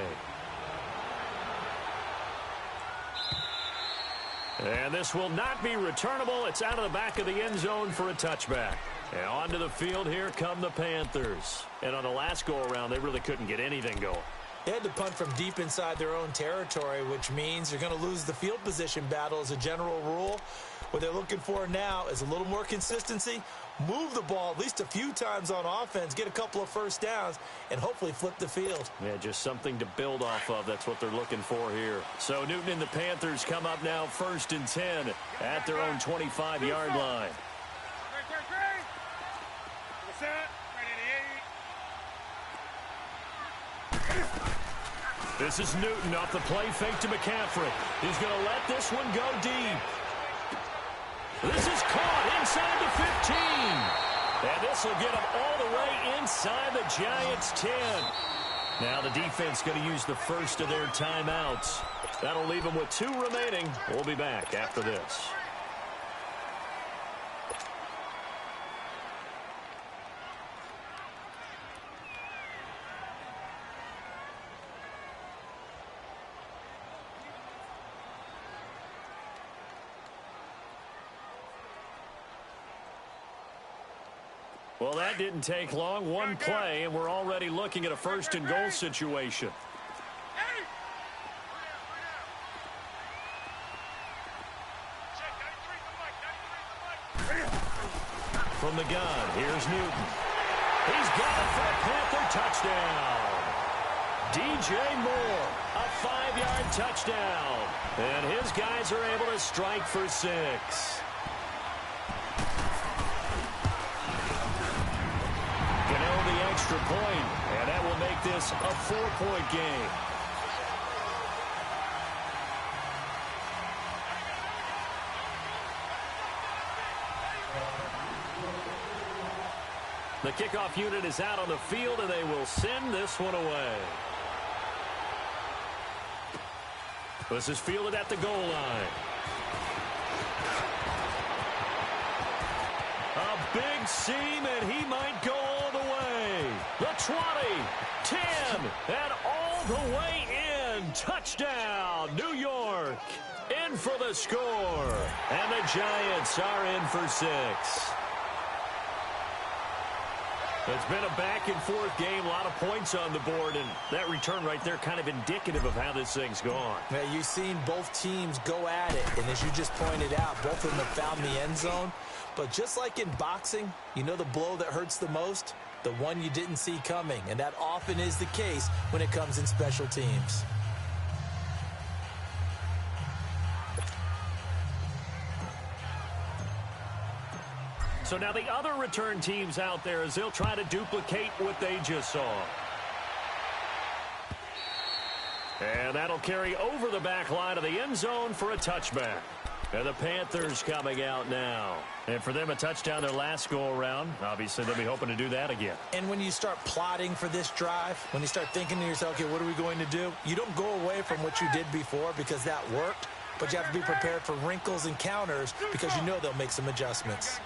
Speaker 2: And this will not be returnable. It's out of the back of the end zone for a touchback. And onto the field, here come the Panthers. And on the last go-around, they really couldn't get anything going.
Speaker 3: They had to punt from deep inside their own territory, which means you're going to lose the field position battle as a general rule. What they're looking for now is a little more consistency, move the ball at least a few times on offense, get a couple of first downs, and hopefully flip the field.
Speaker 2: Yeah, just something to build off of. That's what they're looking for here. So Newton and the Panthers come up now first and 10 at their own 25-yard line. This is Newton off the play fake to McCaffrey. He's going to let this one go deep. This is caught inside the 15. And this will get him all the way inside the Giants' 10. Now the defense going to use the first of their timeouts. That'll leave them with 2 remaining. We'll be back after this. Well, that didn't take long. One play, and we're already looking at a first and goal situation. From the gun, here's Newton. He's got it for a Panther touchdown. DJ Moore, a 5-yard touchdown. And his guys are able to strike for 6. Extra point, and that will make this a 4-point game. The kickoff unit is out on the field, and they will send this one away. This is fielded at the goal line. A big seam, and he might go all the way. The 20, 10, and all the way in. Touchdown, New York. In for the score. And the Giants are in for 6. It's been a back-and-forth game, a lot of points on the board, and that return right there kind of indicative of how this thing's gone.
Speaker 3: Now, you've seen both teams go at it, and as you just pointed out, both of them have found the end zone. But just like in boxing, you know the blow that hurts the most? The one you didn't see coming, and that often is the case when it comes in special teams.
Speaker 2: So now the other return teams out there as they'll try to duplicate what they just saw. And that'll carry over the back line of the end zone for a touchback. And the Panthers coming out now. And for them, a touchdown their last go-around. Obviously, they'll be hoping to do that again.
Speaker 3: And when you start plotting for this drive, when you start thinking to yourself, okay, what are we going to do? You don't go away from what you did before because that worked. But you have to be prepared for wrinkles and counters because you know they'll make some adjustments.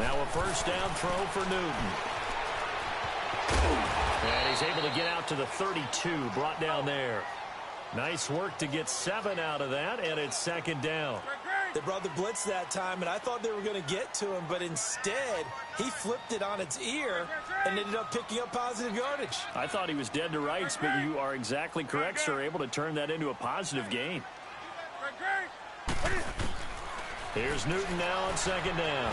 Speaker 2: Now a first down throw for Newton. And he's able to get out to the 32, brought down there. Nice work to get 7 out of that, and it's second down.
Speaker 3: They brought the blitz that time, and I thought they were going to get to him, but instead he flipped it on its ear and ended up picking up positive yardage.
Speaker 2: I thought he was dead to rights, but you are exactly correct, sir. Able to turn that into a positive gain. Here's Newton now on second down.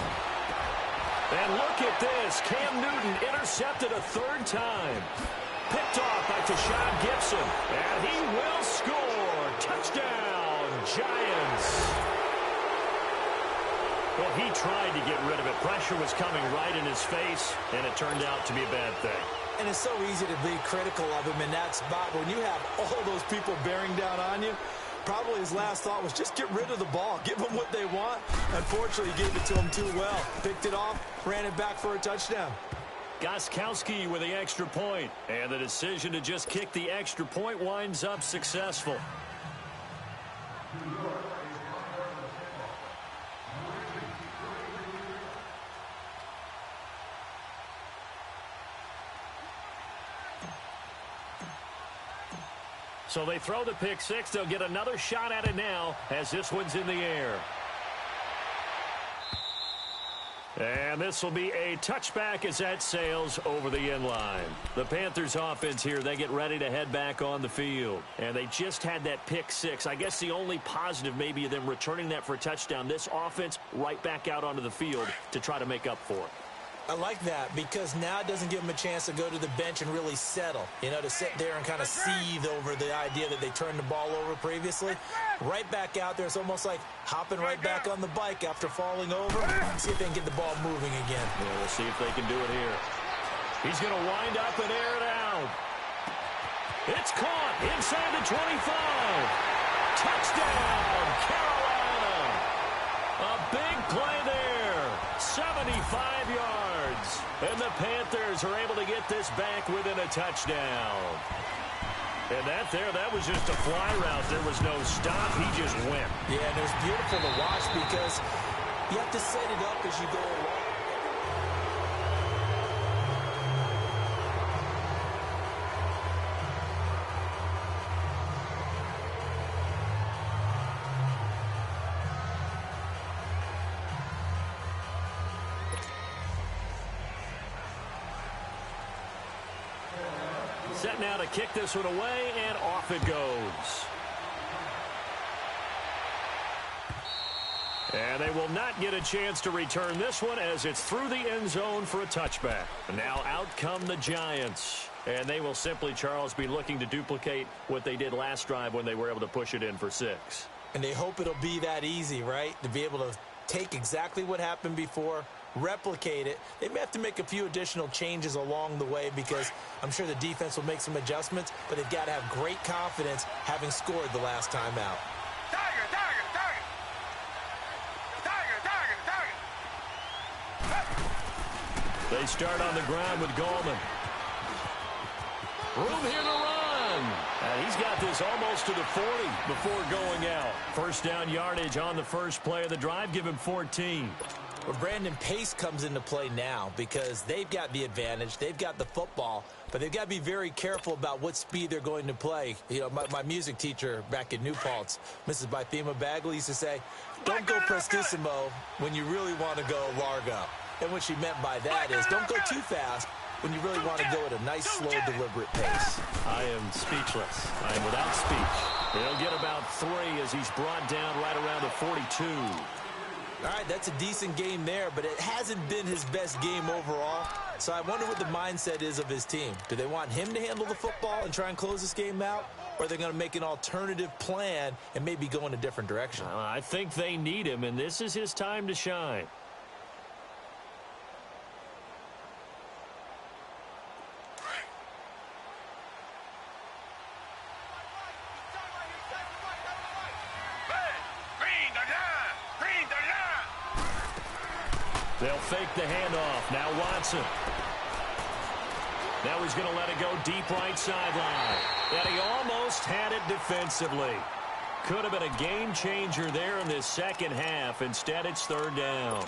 Speaker 2: And look at this. Cam Newton intercepted a 3rd time. Picked off by Tashawn Gibson. And he will score. Touchdown, Giants. Well, he tried to get rid of it. Pressure was coming right in his face, and it turned out to be a bad thing.
Speaker 3: And it's so easy to be critical of him in that spot. When you have all those people bearing down on you, probably his last thought was just get rid of the ball. Give them what they want. Unfortunately, he gave it to them too well. Picked it off, ran it back for a touchdown.
Speaker 2: Gostkowski with the extra point. And the decision to just kick the extra point winds up successful. So they throw the pick six. They'll get another shot at it now as this one's in the air. And this will be a touchback as that sails over the end line. The Panthers offense here, they get ready to head back on the field. And they just had that pick six. I guess the only positive maybe of them returning that for a touchdown. This offense right back out onto the field to try to make up for it.
Speaker 3: I like that because now it doesn't give them a chance to go to the bench and really settle, you know, to sit there and kind of seethe over the idea that they turned the ball over previously. Right back out there, it's almost like hopping right back on the bike after falling over. See if they can get the ball moving again.
Speaker 2: Yeah, we'll see if they can do it here. He's going to wind up and air it out. It's caught inside the 25. Touchdown, Carolina. A big play there. 75 yards. And the Panthers are able to get this back within a touchdown. And that was just a fly route. There was no stop. He just went.
Speaker 3: Yeah, and it was beautiful to watch because you have to set it up as you go along.
Speaker 2: Set now to kick this one away, and off it goes. And they will not get a chance to return this one as it's through the end zone for a touchback. Now out come the Giants. And they will simply, Charles, be looking to duplicate what they did last drive when they were able to push it in for 6.
Speaker 3: And they hope it'll be that easy, right? To be able to take exactly what happened before, replicate it. They may have to make a few additional changes along the way because I'm sure the defense will make some adjustments, but they've got to have great confidence having scored the last time out.
Speaker 2: They start on the ground with Gallman. Room here to run. And he's got this almost to the 40 before going out. First down yardage on the first play of the drive. Give him 14.
Speaker 3: Well, Brandon, pace comes into play now because they've got the advantage. They've got the football, but they've got to be very careful about what speed they're going to play. You know, my music teacher back in New Paltz, Mrs. Bythema Bagley, used to say, don't go prestissimo when you really want to go largo. And what she meant by that is don't go too fast when you really want to go at a nice, slow, deliberate pace.
Speaker 2: I am speechless. I am without speech. He'll get about 3 as he's brought down right around the 42.
Speaker 3: All right, that's a decent game there, but it hasn't been his best game overall. So I wonder what the mindset is of his team. Do they want him to handle the football and try and close this game out? Or are they going to make an alternative plan and maybe go in a different direction?
Speaker 2: I think they need him, and this is his time to shine. They'll fake the handoff. Now Watson. Now he's going to let it go deep right sideline. And he almost had it defensively. Could have been a game changer there in this second half. Instead, it's third down.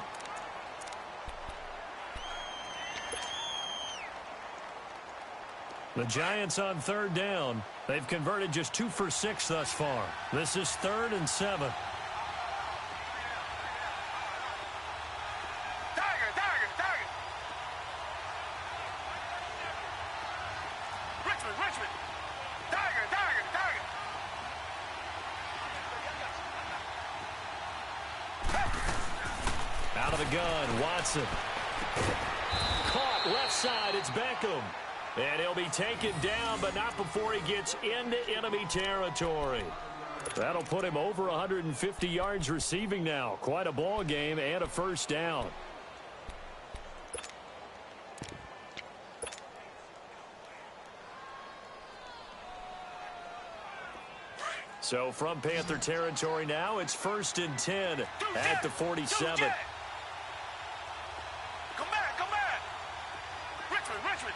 Speaker 2: The Giants on third down. They've converted just 2 for 6 thus far. This is 3rd and 7. Out of the gun, Watson. Caught left side, it's Beckham. And he'll be taken down, but not before he gets into enemy territory. That'll put him over 150 yards receiving now. Quite a ball game and a first down. So from Panther territory now, it's 1st and 10 at the 47.
Speaker 4: Come back. Richmond.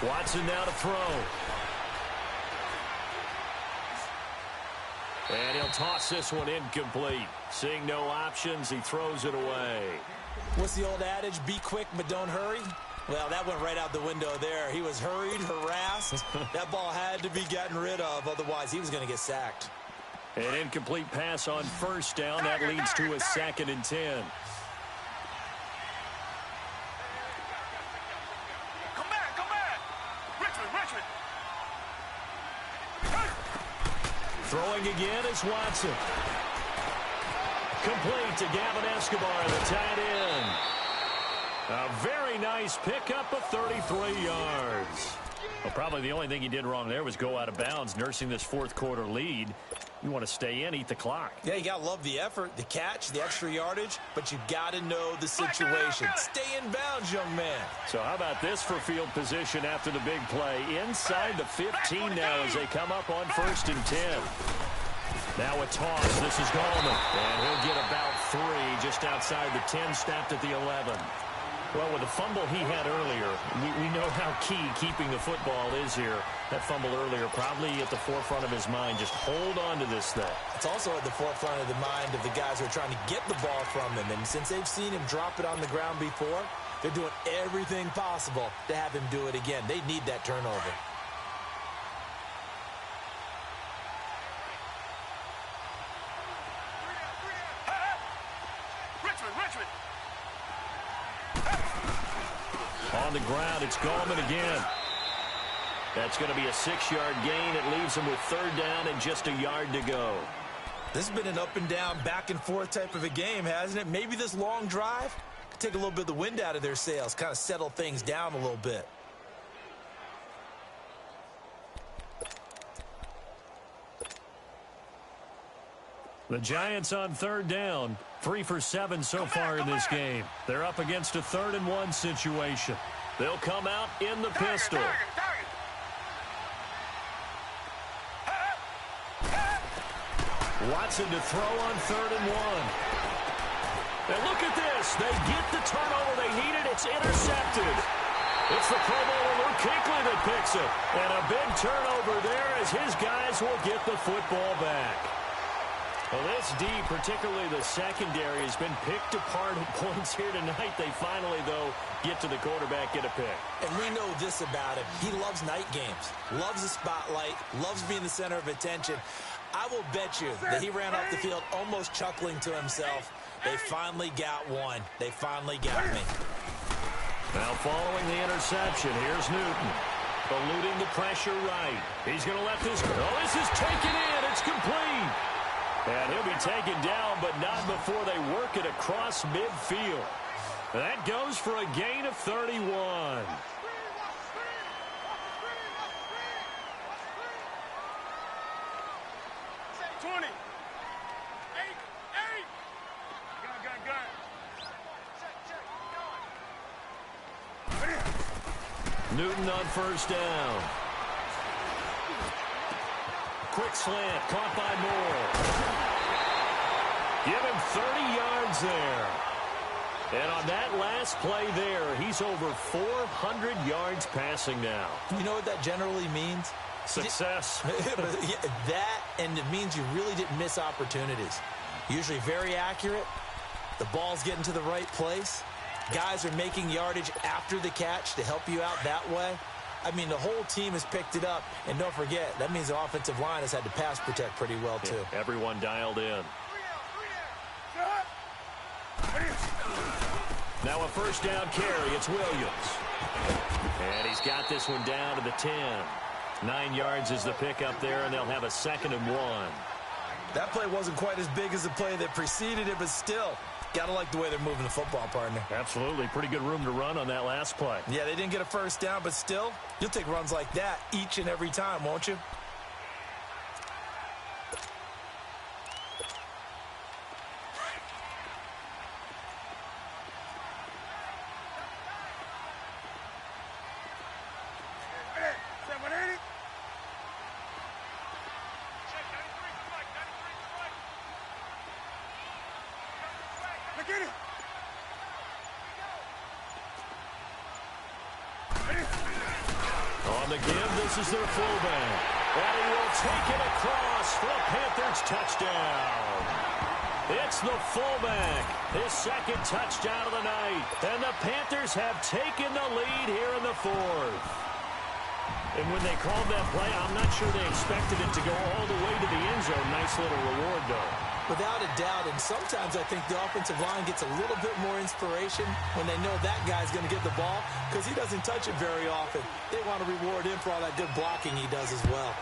Speaker 2: Watson now to throw. And he'll toss this one incomplete. Seeing no options, he throws it away.
Speaker 3: What's the old adage? Be quick, but don't hurry. Well, that went right out the window there. He was hurried, harassed. That ball had to be gotten rid of. Otherwise, he was going to get sacked.
Speaker 2: An incomplete pass on first down. That leads to a 2nd and 10.
Speaker 4: Come back. Richmond.
Speaker 2: Throwing again is Watson. Complete to Gavin Escobar, the tight end. A very nice pickup of 33 yards. Well, probably the only thing he did wrong there was go out of bounds, nursing this 4th quarter lead. You want to stay in, eat the clock.
Speaker 3: Yeah, you got to love the effort, the catch, the extra yardage, but you got to know the situation. Stay in bounds, young man.
Speaker 2: So how about this for field position after the big play? Inside the 15 now as they come up on 1st and 10. Now a toss. This is Gallman. And he'll get about 3 just outside the 10, snapped at the 11. Well, with the fumble he had earlier, we know how key keeping the football is here. That fumble earlier probably at the forefront of his mind. Just hold on to this thing.
Speaker 3: It's also at the forefront of the mind of the guys who are trying to get the ball from him. And since they've seen him drop it on the ground before, they're doing everything possible to have him do it again. They need that turnover.
Speaker 4: Richmond.
Speaker 2: On the ground, it's Gallman again. That's going to be a 6-yard gain. It leaves him with 3rd down and just a yard to go.
Speaker 3: This has been an up and down, back and forth type of a game, hasn't it? Maybe this long drive could take a little bit of the wind out of their sails, kind of settle things down a little bit.
Speaker 2: The Giants on 3rd down. 3 for 7 so far in this game. They're up against a 3rd and 1 situation. They'll come out in the pistol. Watson to throw on 3rd and 1. And look at this. They get the turnover they needed. It's intercepted. It's the Pro Bowler Luke Kuechly that picks it. And a big turnover there as his guys will get the football back. Well, this D, particularly the secondary, has been picked apart at points here tonight. They finally, though, get to the quarterback, get a pick.
Speaker 3: And we know this about him. He loves night games, loves the spotlight, loves being the center of attention. I will bet you that he ran off the field almost chuckling to himself. They finally got one. They finally got me.
Speaker 2: Now following the interception, here's Newton. Eluding the pressure right. He's going to let this go. Oh, this is taken in. It's complete. And he'll be taken down, but not before they work it across midfield. That goes for a gain of 31. Newton on 1st down. Quick slant, caught by Moore. Give him 30 yards there. And on that last play there, he's over 400 yards passing now.
Speaker 3: You know what that generally means?
Speaker 5: Success.
Speaker 3: That, and it means you really didn't miss opportunities. Usually very accurate. The ball's getting to the right place. Guys are making yardage after the catch to help you out that way. I mean, the whole team has picked it up. And don't forget, that means the offensive line has had to pass protect pretty well, too.
Speaker 2: Yeah, everyone dialed in. Now a first down carry. It's Williams. And he's got this one down to the 10. 9 yards is the pickup there, and they'll have a 2nd and 1.
Speaker 3: That play wasn't quite as big as the play that preceded it, but still, got to like the way they're moving the football, partner.
Speaker 2: Absolutely. Pretty good room to run on that last play.
Speaker 3: Yeah, they didn't get a first down, but still, you'll take runs like that each and every time, won't you?
Speaker 2: On the give, this is their fullback. And he will take it across for a Panthers touchdown. It's the fullback, his 2nd touchdown of the night. And the Panthers have taken the lead here in the 4th. And when they called that play, I'm not sure they expected it to go all the way to the end zone. Nice little reward, though.
Speaker 3: Without a doubt, and sometimes I think the offensive line gets a little bit more inspiration when they know that guy's going to get the ball because he doesn't touch it very often. They want to reward him for all that good blocking he does as well.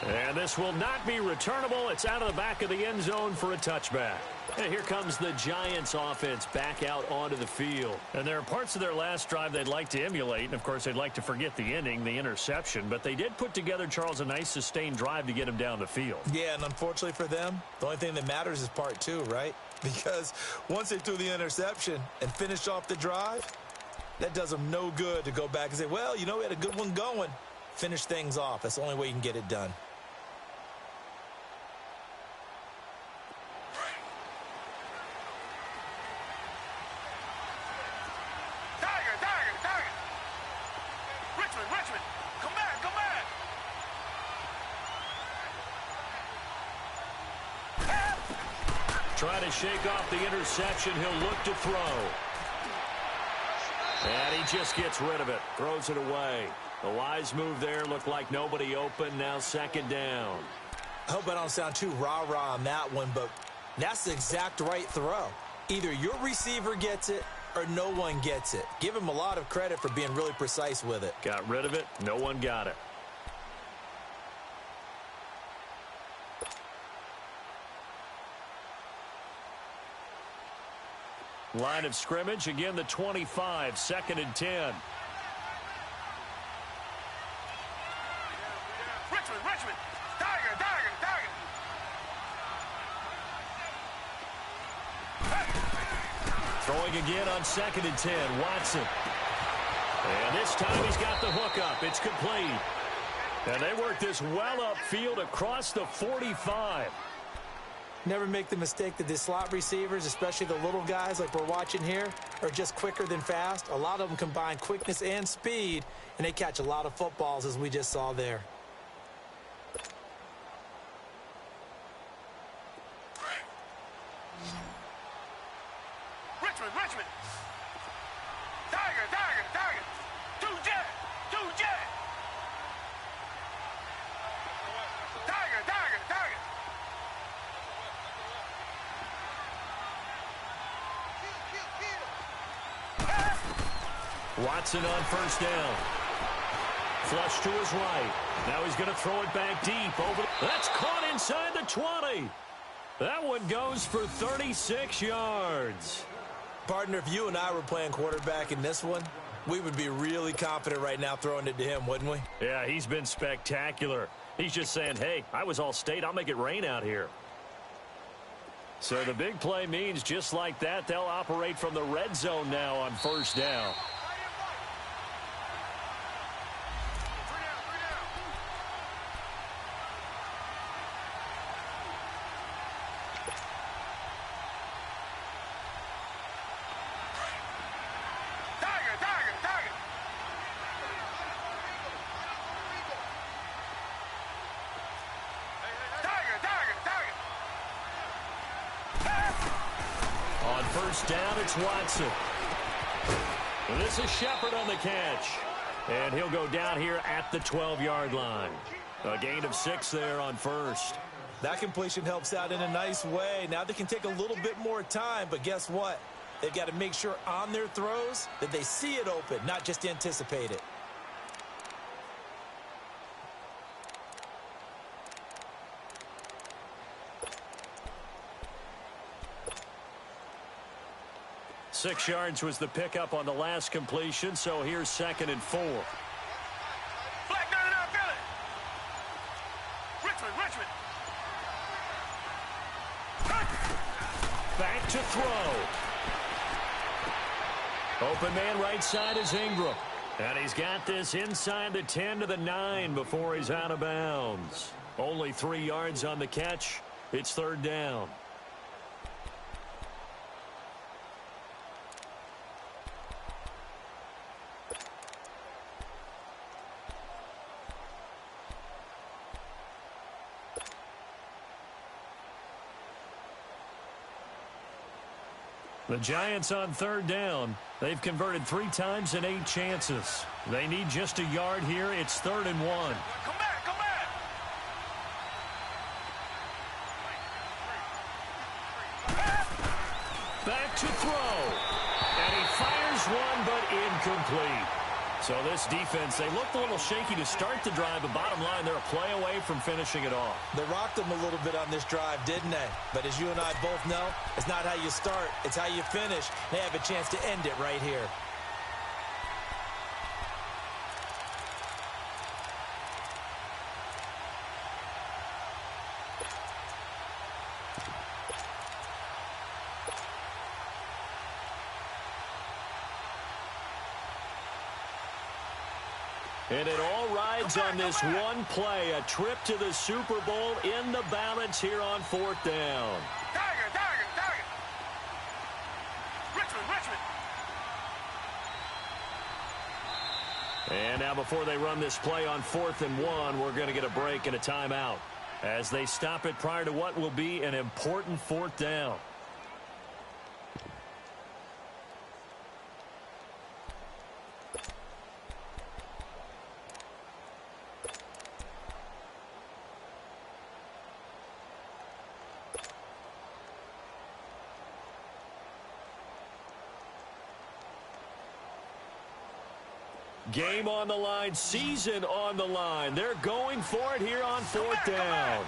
Speaker 2: And this will not be returnable. It's out of the back of the end zone for a touchback. And here comes the Giants offense back out onto the field. And there are parts of their last drive they'd like to emulate. And, of course, they'd like to forget the ending, the interception. But they did put together, Charles, a nice sustained drive to get him down the field.
Speaker 3: Yeah, and unfortunately for them, the only thing that matters is part 2, right? Because once they threw the interception and finished off the drive, that does them no good to go back and say, well, you know, we had a good one going. Finish things off. That's the only way you can get it done.
Speaker 2: Trying to shake off the interception. He'll look to throw. And he just gets rid of it. Throws it away. A wise move there. Looked like nobody open. Now 2nd down.
Speaker 3: I hope I don't sound too rah-rah on that one, but that's the exact right throw. Either your receiver gets it or no one gets it. Give him a lot of credit for being really precise with it.
Speaker 2: Got rid of it. No one got it. Line of scrimmage, again the 25, 2nd and 10.
Speaker 4: Richmond, Tiger.
Speaker 2: Throwing again on 2nd and 10, Watson. And this time he's got the hook up. It's complete. And they work this well upfield across the 45.
Speaker 3: Never make the mistake that the slot receivers, especially the little guys like we're watching here, are just quicker than fast. A lot of them combine quickness and speed, and they catch a lot of footballs, as we just saw there.
Speaker 4: Richmond. Tiger. Two jet. Tiger.
Speaker 2: Watson on first down. Flush to his right. Now he's going to throw it back deep. That's caught inside the 20. That one goes for 36 yards.
Speaker 3: Partner, if you and I were playing quarterback in this one, we would be really confident right now throwing it to him, wouldn't we?
Speaker 2: Yeah, he's been spectacular. He's just saying, hey, I was all state. I'll make it rain out here. So the big play means just like that, they'll operate from the red zone now on first down. first down, it's Watson. And this is Shepard on the catch. And he'll go down here at the 12-yard line. A gain of 6 there on first.
Speaker 3: That completion helps out in a nice way. Now they can take a little bit more time, but guess what? They've got to make sure on their throws that they see it open, not just anticipate it.
Speaker 2: Six yards was the pickup on the last completion, so here's 2nd and 4.
Speaker 4: Black got it out, got it. Richmond.
Speaker 2: Back to throw. Open man right side is Ingram. And he's got this inside the 10 to the 9 before he's out of bounds. Only 3 yards on the catch. It's 3rd down. The Giants on 3rd down. They've converted 3 times in 8 chances. They need just a yard here. It's 3rd and 1.
Speaker 4: Come back.
Speaker 2: Back to throw. And he fires one, but incomplete. So this defense, they looked a little shaky to start the drive, but bottom line, they're a play away from finishing it off.
Speaker 3: They rocked them a little bit on this drive, didn't they? But as you and I both know, it's not how you start, it's how you finish. They have a chance to end it right here.
Speaker 2: And it all rides on this one play, a trip to the Super Bowl in the balance here on 4th down.
Speaker 4: Tiger. Richmond.
Speaker 2: And now before they run this play on 4th and 1, we're going to get a break and a timeout as they stop it prior to what will be an important 4th down. Game on the line, season on the line. They're going for it here on 4th down.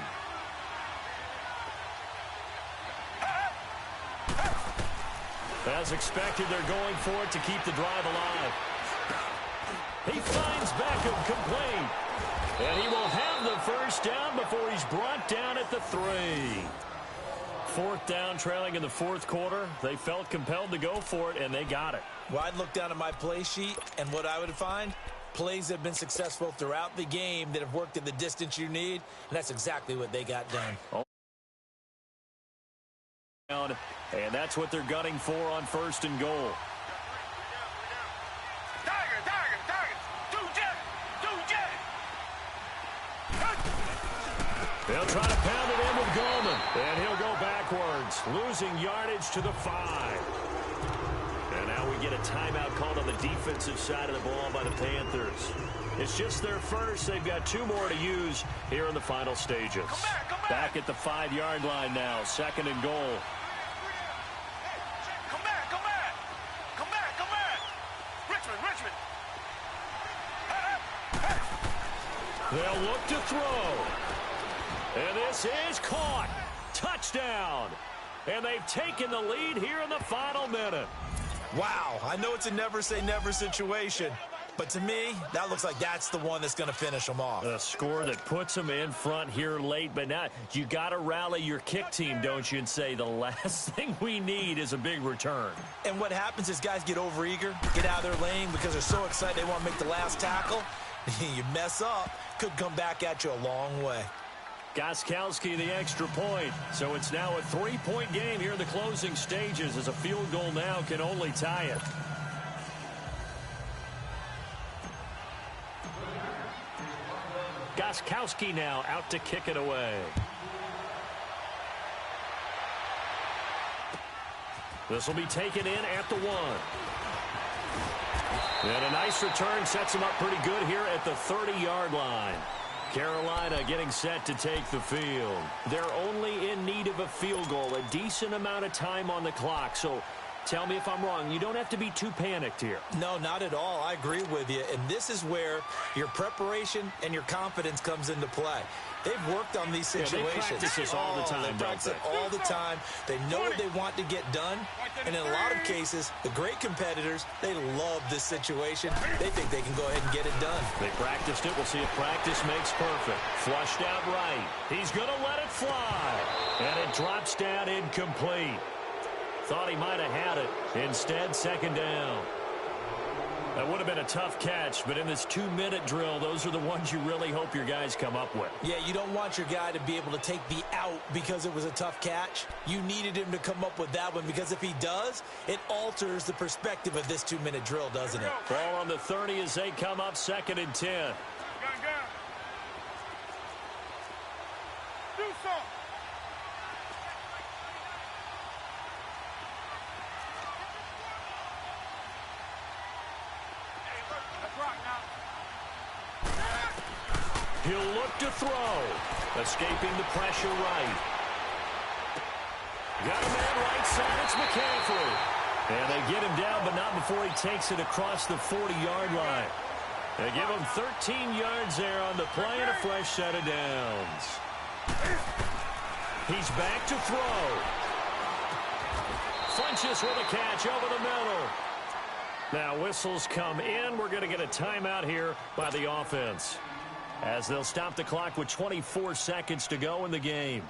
Speaker 2: As expected, they're going for it to keep the drive alive. He finds Beckham complete. And he will have the first down before he's brought down at the 3. 4th down, trailing in the 4th quarter. They felt compelled to go for it, and they got it.
Speaker 3: Well, I'd look down at my play sheet, and what I would find, plays have been successful throughout the game that have worked at the distance you need, and that's exactly what they got done.
Speaker 2: And that's what they're gunning for on 1st and goal. They'll try to pound it in with Goldman, and he'll go backwards, losing yardage to the 5. And now we get a timeout called on the defensive side of the ball by the Panthers. It's just their first. They've got 2 more to use here in the final stages.
Speaker 4: Come back.
Speaker 2: Back at the 5-yard line now, 2nd and goal.
Speaker 4: Come back. Richmond.
Speaker 2: They'll look to throw. And this is caught. Touchdown. And they've taken the lead here in the final minute.
Speaker 3: Wow, I know it's a never-say-never situation, but to me, that looks like that's the one that's going to finish them off.
Speaker 2: A score that puts them in front here late, but now you got to rally your kick team, don't you, and say the last thing we need is a big return.
Speaker 3: And what happens is guys get overeager, get out of their lane because they're so excited they want to make the last tackle. You mess up, could come back at you a long way.
Speaker 2: Gostkowski the extra point. So it's now a 3-point game here in the closing stages as a field goal now can only tie it. Gostkowski now out to kick it away. This will be taken in at the 1. And a nice return sets him up pretty good here at the 30-yard line. Carolina getting set to take the field. They're only in need of a field goal, a decent amount of time on the clock. So tell me if I'm wrong. You don't have to be too panicked here.
Speaker 3: No, not at all. I agree with you. And this is where your preparation and your confidence comes into play. They've worked on these situations.
Speaker 2: Yeah, they practice this all the time,
Speaker 3: They practice it all the time. They know what they want to get done. And in a lot of cases, the great competitors, they love this situation. They think they can go ahead and get it done.
Speaker 2: They practiced it. We'll see if practice makes perfect. Flushed out right. He's going to let it fly. And it drops down incomplete. Thought he might have had it. Instead, second down. That would have been a tough catch, but in this 2-minute drill, those are the ones you really hope your guys come up with.
Speaker 3: Yeah, you don't want your guy to be able to take the out because it was a tough catch. You needed him to come up with that one, because if he does, it alters the perspective of this 2-minute drill, doesn't it?
Speaker 2: Ball on the 30 as they come up, 2nd and 10.
Speaker 4: Do something.
Speaker 2: He'll look to throw. Escaping the pressure right. Got a man right side. It's McCaffrey. And they get him down, but not before he takes it across the 40-yard line. They give him 13 yards there on the play and a fresh set of downs. He's back to throw. Funches with a catch over the middle. Now whistles come in. We're going to get a timeout here by the offense, as they'll stop the clock with 24 seconds to go in the game.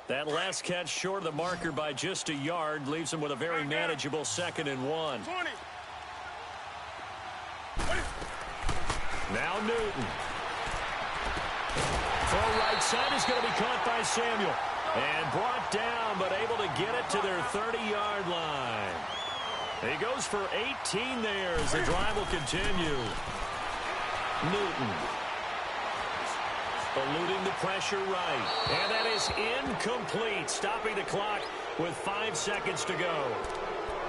Speaker 2: That last catch short of the marker by just a yard leaves him with a very manageable 2nd and 1.
Speaker 4: 20.
Speaker 2: Now Newton. Throw right side is going to be caught by Samuel. And brought down, but able to get it to their 30-yard line. He goes for 18 there as the drive will continue. Newton. Eluding the pressure right. And that is incomplete. Stopping the clock with 5 seconds to go.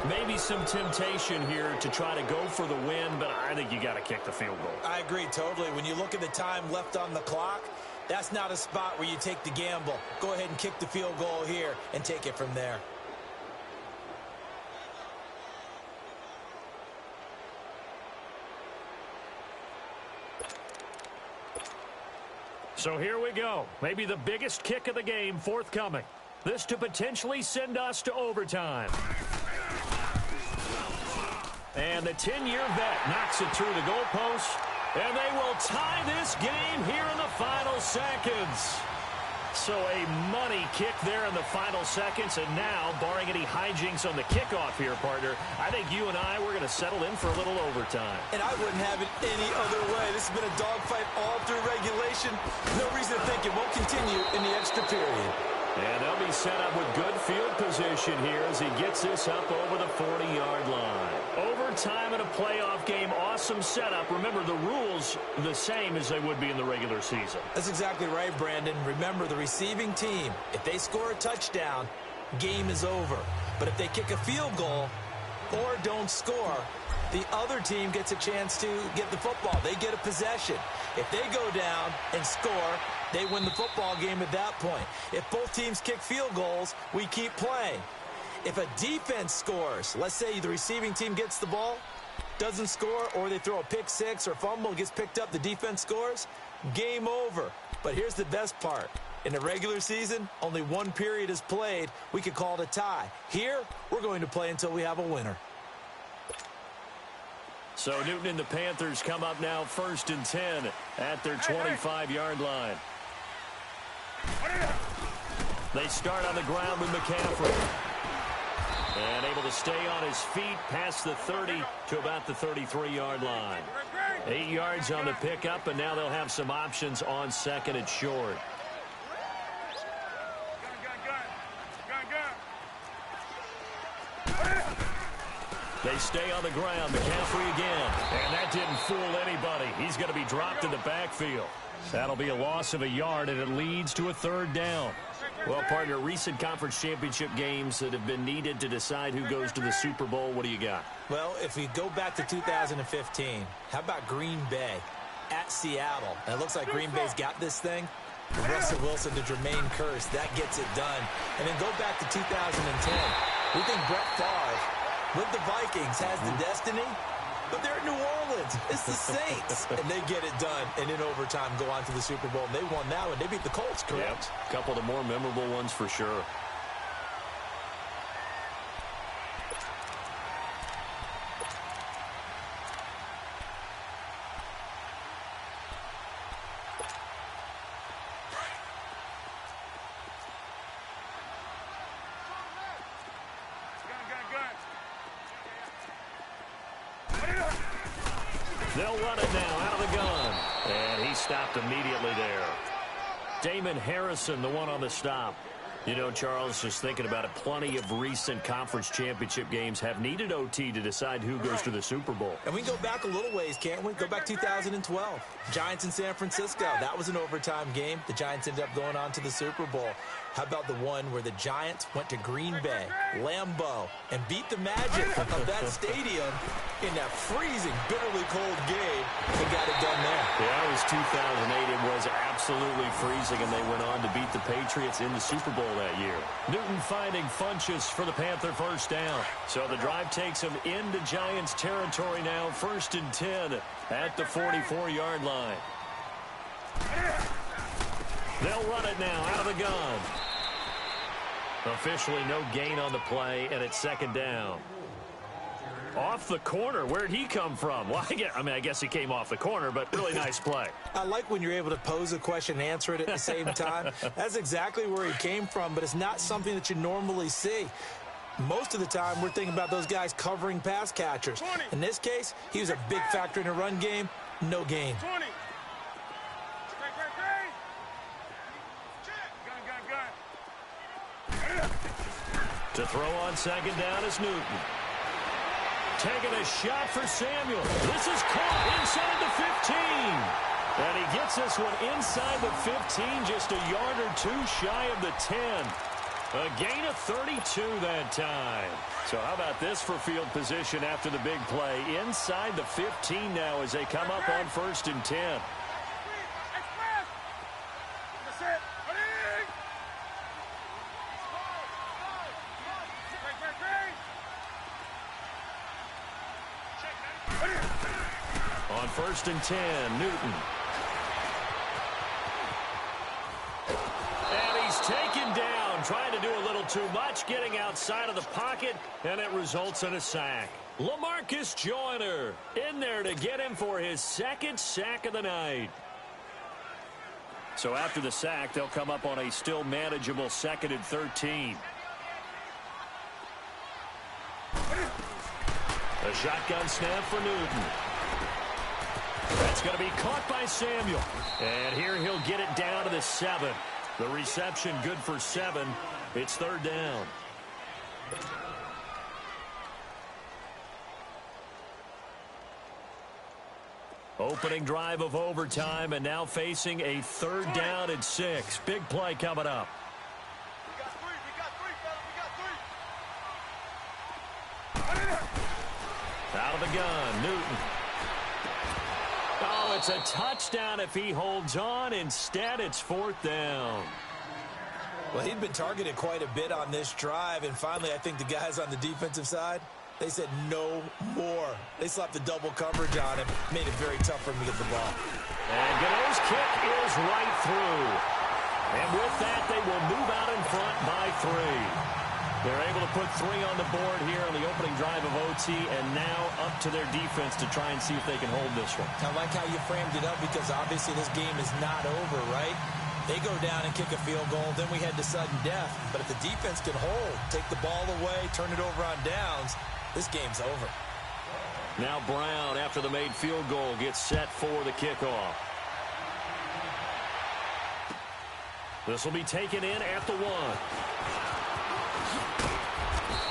Speaker 2: Maybe some temptation here to try to go for the win, but I think you got to kick the field goal.
Speaker 3: I agree totally. When you look at the time left on the clock, that's not a spot where you take the gamble. Go ahead and kick the field goal here and take it from there.
Speaker 2: So here we go. Maybe the biggest kick of the game forthcoming. This to potentially send us to overtime. And the 10-year vet knocks it through the goalpost. And they will tie this game here in the final seconds. So a money kick there in the final seconds. And now, barring any hijinks on the kickoff here, partner, I think you and I, we're going to settle in for a little overtime.
Speaker 3: And I wouldn't have it any other way. This has been a dogfight all through regulation. No reason to think it won't continue in the extra period.
Speaker 2: And they'll be set up with good field position here as he gets this up over the 40-yard line. Overtime in a playoff game, awesome setup. Remember, the rules the same as they would be in the regular season.
Speaker 3: That's exactly right, Brandon. Remember, the receiving team, if they score a touchdown, game is over. But if they kick a field goal or don't score, the other team gets a chance to get the football. They get a possession. If they go down and score, they win the football game at that point. If both teams kick field goals, we keep playing. If a defense scores, let's say the receiving team gets the ball, doesn't score, or they throw a pick six or fumble, gets picked up, the defense scores, game over. But here's the best part. In the regular season, only one period is played. We could call it a tie. Here, we're going to play until we have a winner.
Speaker 2: So Newton and the Panthers come up now 1st and 10 at their 25-yard line. They start on the ground with McCaffrey. And able to stay on his feet past the 30 to about the 33-yard line. 8 yards on the pickup, and now they'll have some options on 2nd and short. They stay on the ground. McCaffrey again. And that didn't fool anybody. He's going to be dropped in the backfield. That'll be a loss of a yard, and it leads to a third down. Well, partner, recent conference championship games that have been needed to decide who goes to the Super Bowl, what do you got?
Speaker 3: Well, if we go back to 2015, how about Green Bay at Seattle? And it looks like Green Bay's got this thing. Russell Wilson to Jermaine Kearse, that gets it done. And then go back to 2010. We think Brett Favre with the Vikings has the destiny, but they're in New Orleans. It's the Saints. And they get it done. And in overtime, go on to the Super Bowl. And they won that one. They beat the Colts, correct?
Speaker 2: Yep. A couple of the more memorable ones for sure. They'll run it now out of the gun. And he stopped immediately there. Damon Harrison, the one on the stop. You know, Charles, just thinking about it, plenty of recent conference championship games have needed OT to decide who goes to the Super Bowl.
Speaker 3: And we can go back a little ways, can't we? Go back 2012. Giants in San Francisco. That was an overtime game. The Giants ended up going on to the Super Bowl. How about the one where the Giants went to Green Bay, Lambeau, and beat the magic of that stadium in that freezing, bitterly cold game and got it done there?
Speaker 2: Yeah, it was 2008. It was absolutely freezing, and they went on to beat the Patriots in the Super Bowl that year. Newton finding Funchess for the Panther first down. So the drive takes him into Giants territory now, 1st and 10 at the 44-yard line. They'll run it now out of the gun. Officially no gain on the play, and it's 2nd down. Off the corner. Where'd he come from? Well, I guess he came off the corner, but really nice play.
Speaker 3: I like when you're able to pose a question and answer it at the same time. That's exactly where he came from, but it's not something that you normally see. Most of the time, we're thinking about those guys covering pass catchers. In this case, he was a big factor in a run game. No gain.
Speaker 4: 20.
Speaker 2: To throw on 2nd down is Newton. Taking a shot for Samuel. This is caught inside the 15. And he gets this one inside the 15, just a yard or two shy of the 10. A gain of 32 that time. So how about this for field position after the big play? Inside the 15 now as they come up on 1st and 10. On 1st and 10, Newton. And he's taken down, trying to do a little too much, getting outside of the pocket, and it results in a sack. LaMarcus Joyner in there to get him for his 2nd sack of the night. So after the sack, they'll come up on a still manageable 2nd and 13. A shotgun snap for Newton. That's going to be caught by Samuel. And here he'll get it down to the 7. The reception good for 7. It's 3rd down. Opening drive of overtime, and now facing a 3rd down and 6. Big play coming up.
Speaker 4: We got three, fellas. We got three.
Speaker 2: Out of the gun, Newton. Oh, it's a touchdown if he holds on. Instead, it's 4th down.
Speaker 3: Well, he'd been targeted quite a bit on this drive, and finally I think the guys on the defensive side, they said no more. They slapped the double coverage on him, made it very tough for him to get the ball.
Speaker 2: And GhOsT kick is right through. And with that, they will move out in front by 3. They're able to put 3 on the board here on the opening drive of OT, and now up to their defense to try and see if they can hold this one.
Speaker 3: I like how you framed it up because obviously this game is not over, right? They go down and kick a field goal, then we head to sudden death. But if the defense can hold, take the ball away, turn it over on downs, this game's over.
Speaker 2: Now Brown, after the made field goal, gets set for the kickoff. This will be taken in at the 1.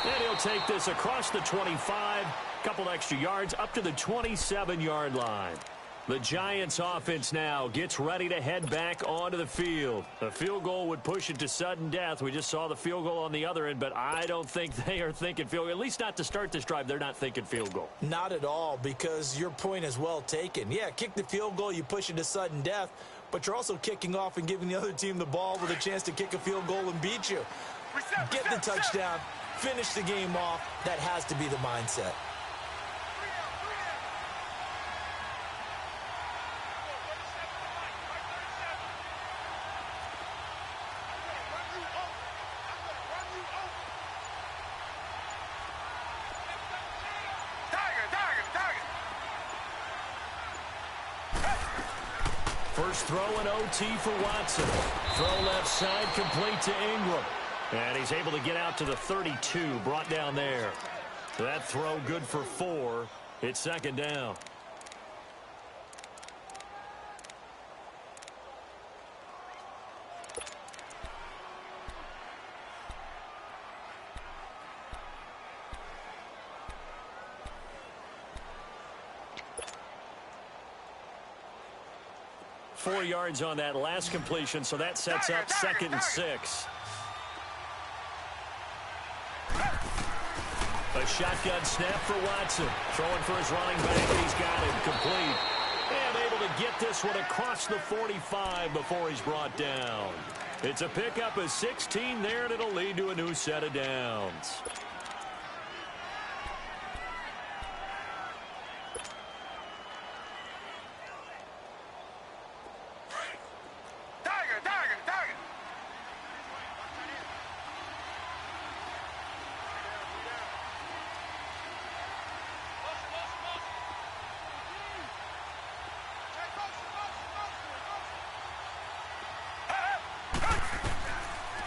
Speaker 2: And he'll take this across the 25, couple extra yards up to the 27-yard line. The Giants offense now gets ready to head back onto the field. A field goal would push it to sudden death. We just saw the field goal on the other end, but I don't think they are thinking field goal. At least not to start this drive. They're not thinking field goal.
Speaker 3: Not at all, because your point is well taken. Yeah, kick the field goal, you push it to sudden death, but you're also kicking off and giving the other team the ball with a chance to kick a field goal and beat you. Get the touchdown, finish the game off. That has to be the mindset.
Speaker 2: First throw in OT for Watson. Throw left side, complete to Ingram. And he's able to get out to the 32, brought down there. That throw good for 4. It's second down. Four yards on that last completion, so that sets up 2nd and 6. A shotgun snap for Watson. Throwing for his running back, and he's got him complete. And able to get this one across the 45 before he's brought down. It's a pickup of 16 there, and it'll lead to a new set of downs.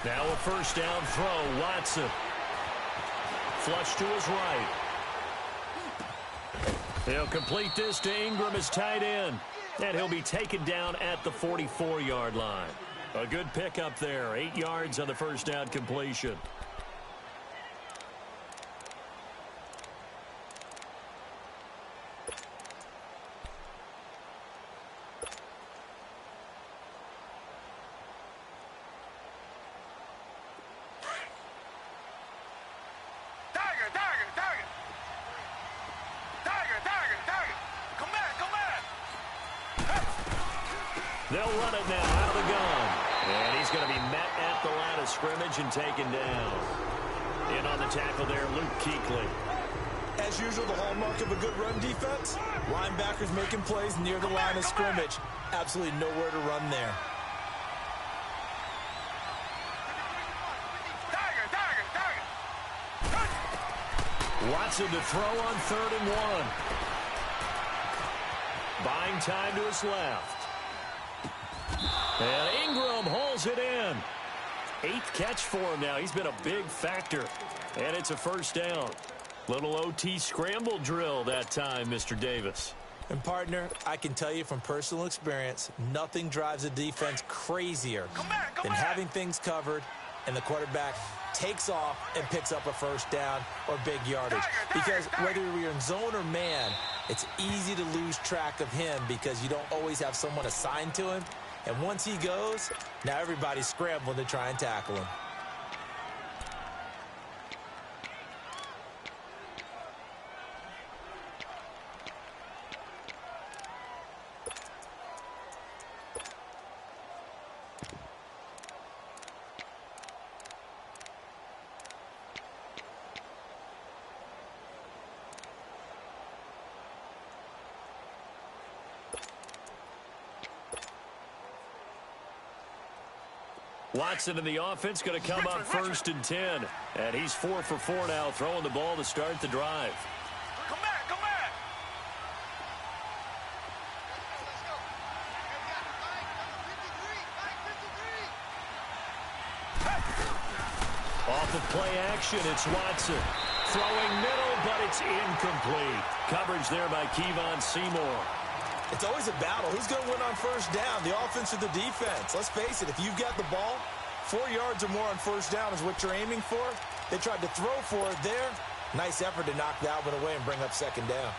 Speaker 2: Now a first down throw, Watson. Flush to his right. He'll complete this to Ingram as tight end. And he'll be taken down at the 44-yard line. A good pickup there, 8 yards on the first down completion. They'll run it now out of the gun. And he's going to be met at the line of scrimmage and taken down. In on the tackle there, Luke Kuechly.
Speaker 3: As usual, the hallmark of a good run defense, linebackers making plays near the line of scrimmage. Absolutely nowhere to run there.
Speaker 2: Watson to throw on 3rd and 1. Buying time to his left. And Ingram hauls it in. 8th catch for him now. He's been a big factor. And it's a first down. Little OT scramble drill that time, Mr. Davis.
Speaker 3: And, partner, I can tell you from personal experience, nothing drives a defense crazier than having things covered and the quarterback takes off and picks up a first down or big yardage. Because whether you're in zone or man, it's easy to lose track of him because you don't always have someone assigned to him. And once he goes, now everybody's scrambling to try and tackle him.
Speaker 2: Watson in the offense going to come up 1st and 10. And he's 4 for 4 now, throwing the ball to start the drive.
Speaker 4: Come back, come back.
Speaker 2: Off of play action, it's Watson. Throwing middle, but it's incomplete. Coverage there by Kevon Seymour.
Speaker 3: It's always a battle. Who's going to win on first down, the offense or the defense? Let's face it, if you've got the ball, 4 yards or more on first down is what you're aiming for. They tried to throw for it there. Nice effort to knock that one away and bring up second down.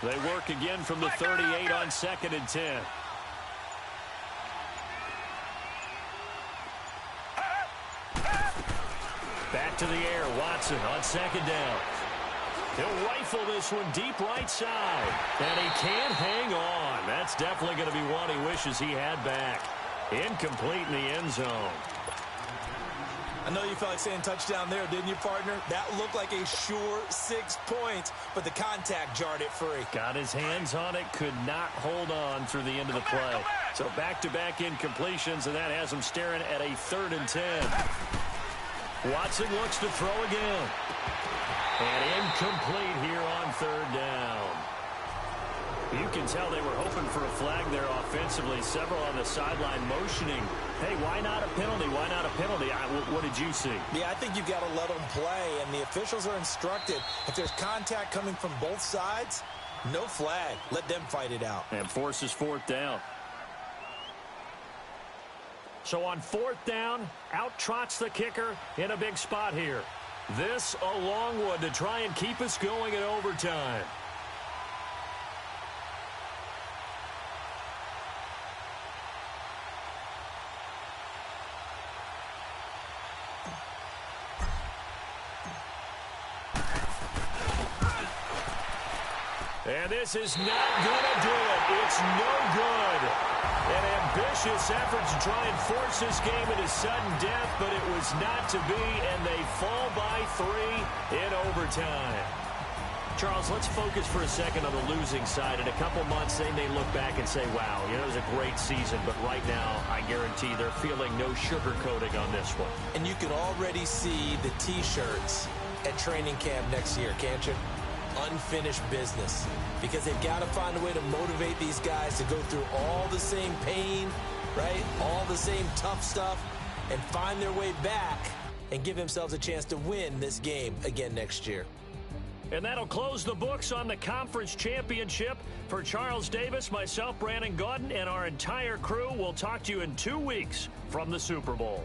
Speaker 2: They work again from the 38 on 2nd and 10. Back to the air, Watson on 2nd down. He'll rifle this one deep right side. And he can't hang on. That's definitely going to be one he wishes he had back. Incomplete in the end zone.
Speaker 3: I know you felt like saying touchdown there, didn't you, partner? That looked like a sure 6 points, but the contact jarred it free.
Speaker 2: Got his hands on it, could not hold on through the end of the play. So back-to-back incompletions, and that has him staring at a 3rd and 10. Watson looks to throw again. And incomplete here on 3rd down. You can tell they were hoping for a flag there offensively. Several on the sideline motioning. Hey, why not a penalty? Why not a penalty? What did you see?
Speaker 3: Yeah, I think you've got to let them play, and the officials are instructed. If there's contact coming from both sides, no flag. Let them fight it out.
Speaker 2: And forces 4th down. So on 4th down, out trots the kicker in a big spot here. This a long one to try and keep us going in overtime. And this is not going to do it. It's no good. An ambitious effort to try and force this game into sudden death, but it was not to be, and they fall by 3 in overtime. Charles, let's focus for a second on the losing side. In a couple months, they may look back and say, wow, it was a great season, but right now, I guarantee they're feeling no sugarcoating on this one.
Speaker 3: And you can already see the T-shirts at training camp next year, can't you? Unfinished business, because they've got to find a way to motivate these guys to go through all the same pain, right? All the same tough stuff, and find their way back and give themselves a chance to win this game again next year.
Speaker 2: And that'll close the books on the conference championship. For Charles Davis, myself, Brandon Gaudin, and our entire crew, we'll talk to you in 2 weeks from the Super Bowl.